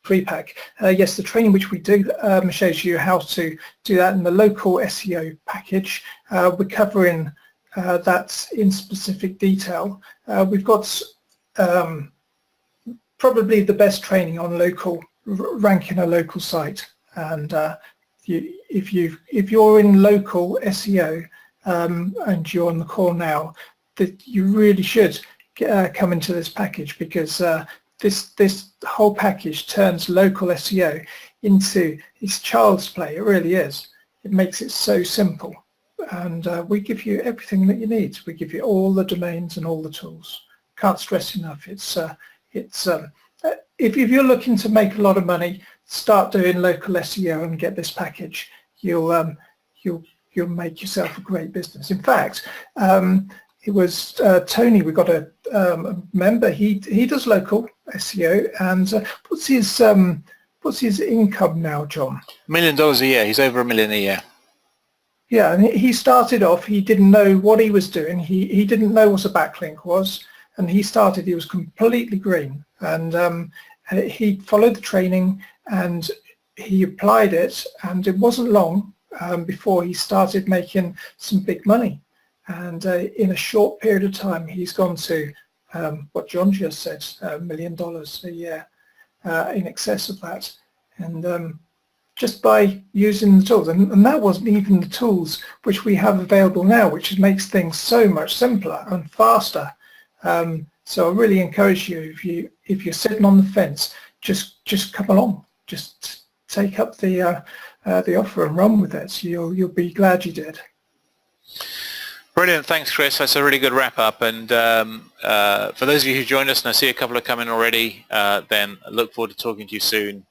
3-pack? Yes, the training which we do shows you how to do that in the local SEO package. We're covering that in specific detail. We've got probably the best training on ranking a local site, and if you're in local SEO and you're on the call now, that you really should come into this package, because this whole package turns local SEO into its child's play. It really is. It makes it so simple, and we give you everything that you need. We give you all the domains and all the tools. Can't stress enough. If you're looking to make a lot of money, start doing local SEO and get this package. You'll make yourself a great business. In fact, it was Tony. We got a member. He does local SEO, and what's his income now, John? $1 million a year. He's over $1 million a year. Yeah, and he started off. He didn't know what he was doing. He didn't know what a backlink was, and he was completely green. And he followed the training and he applied it, and it wasn't long before he started making some big money. And in a short period of time, he's gone to what John just said, $1 million a year, in excess of that. And just by using the tools, and that wasn't even the tools which we have available now, which makes things so much simpler and faster. So I really encourage you, if you're sitting on the fence, just come along, just take up the offer and run with it. You'll be glad you did. Brilliant. Thanks, Chris. That's a really good wrap-up. And for those of you who joined us, and I see a couple are coming already, then I look forward to talking to you soon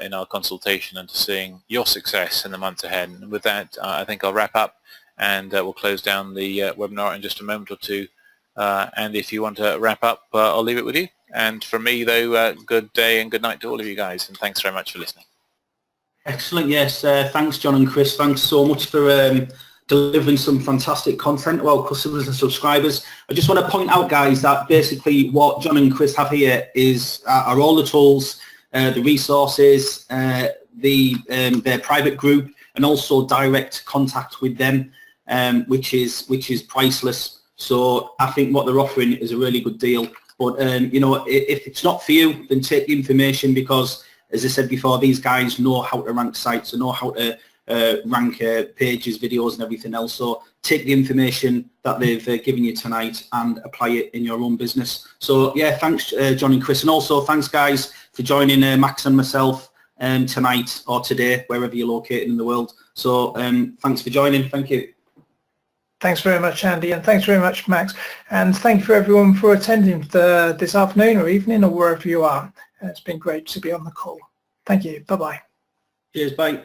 in our consultation and to seeing your success in the months ahead. And with that, I think I'll wrap up, and we'll close down the webinar in just a moment or two. And if you want to wrap up, I'll leave it with you. And from me, though, good day and good night to all of you guys, and thanks very much for listening. Excellent. Yes. Thanks, John and Chris. Thanks so much for delivering some fantastic content to our customers and subscribers. I just want to point out, guys, that basically what John and Chris have here are all the tools, the resources, their private group, and also direct contact with them, which is priceless. So I think what they're offering is a really good deal. But if it's not for you, then take the information, because, as I said before, these guys know how to rank sites and know how to rank pages, videos, and everything else. So take the information that they've given you tonight and apply it in your own business. So yeah, thanks, John and Chris, and also thanks, guys, for joining Max and myself tonight or today, wherever you're located in the world. So thanks for joining. Thank you. Thanks very much, Andy, and thanks very much, Max. And thank you for everyone for attending this afternoon or evening or wherever you are. It's been great to be on the call. Thank you. Bye-bye. Cheers, bye.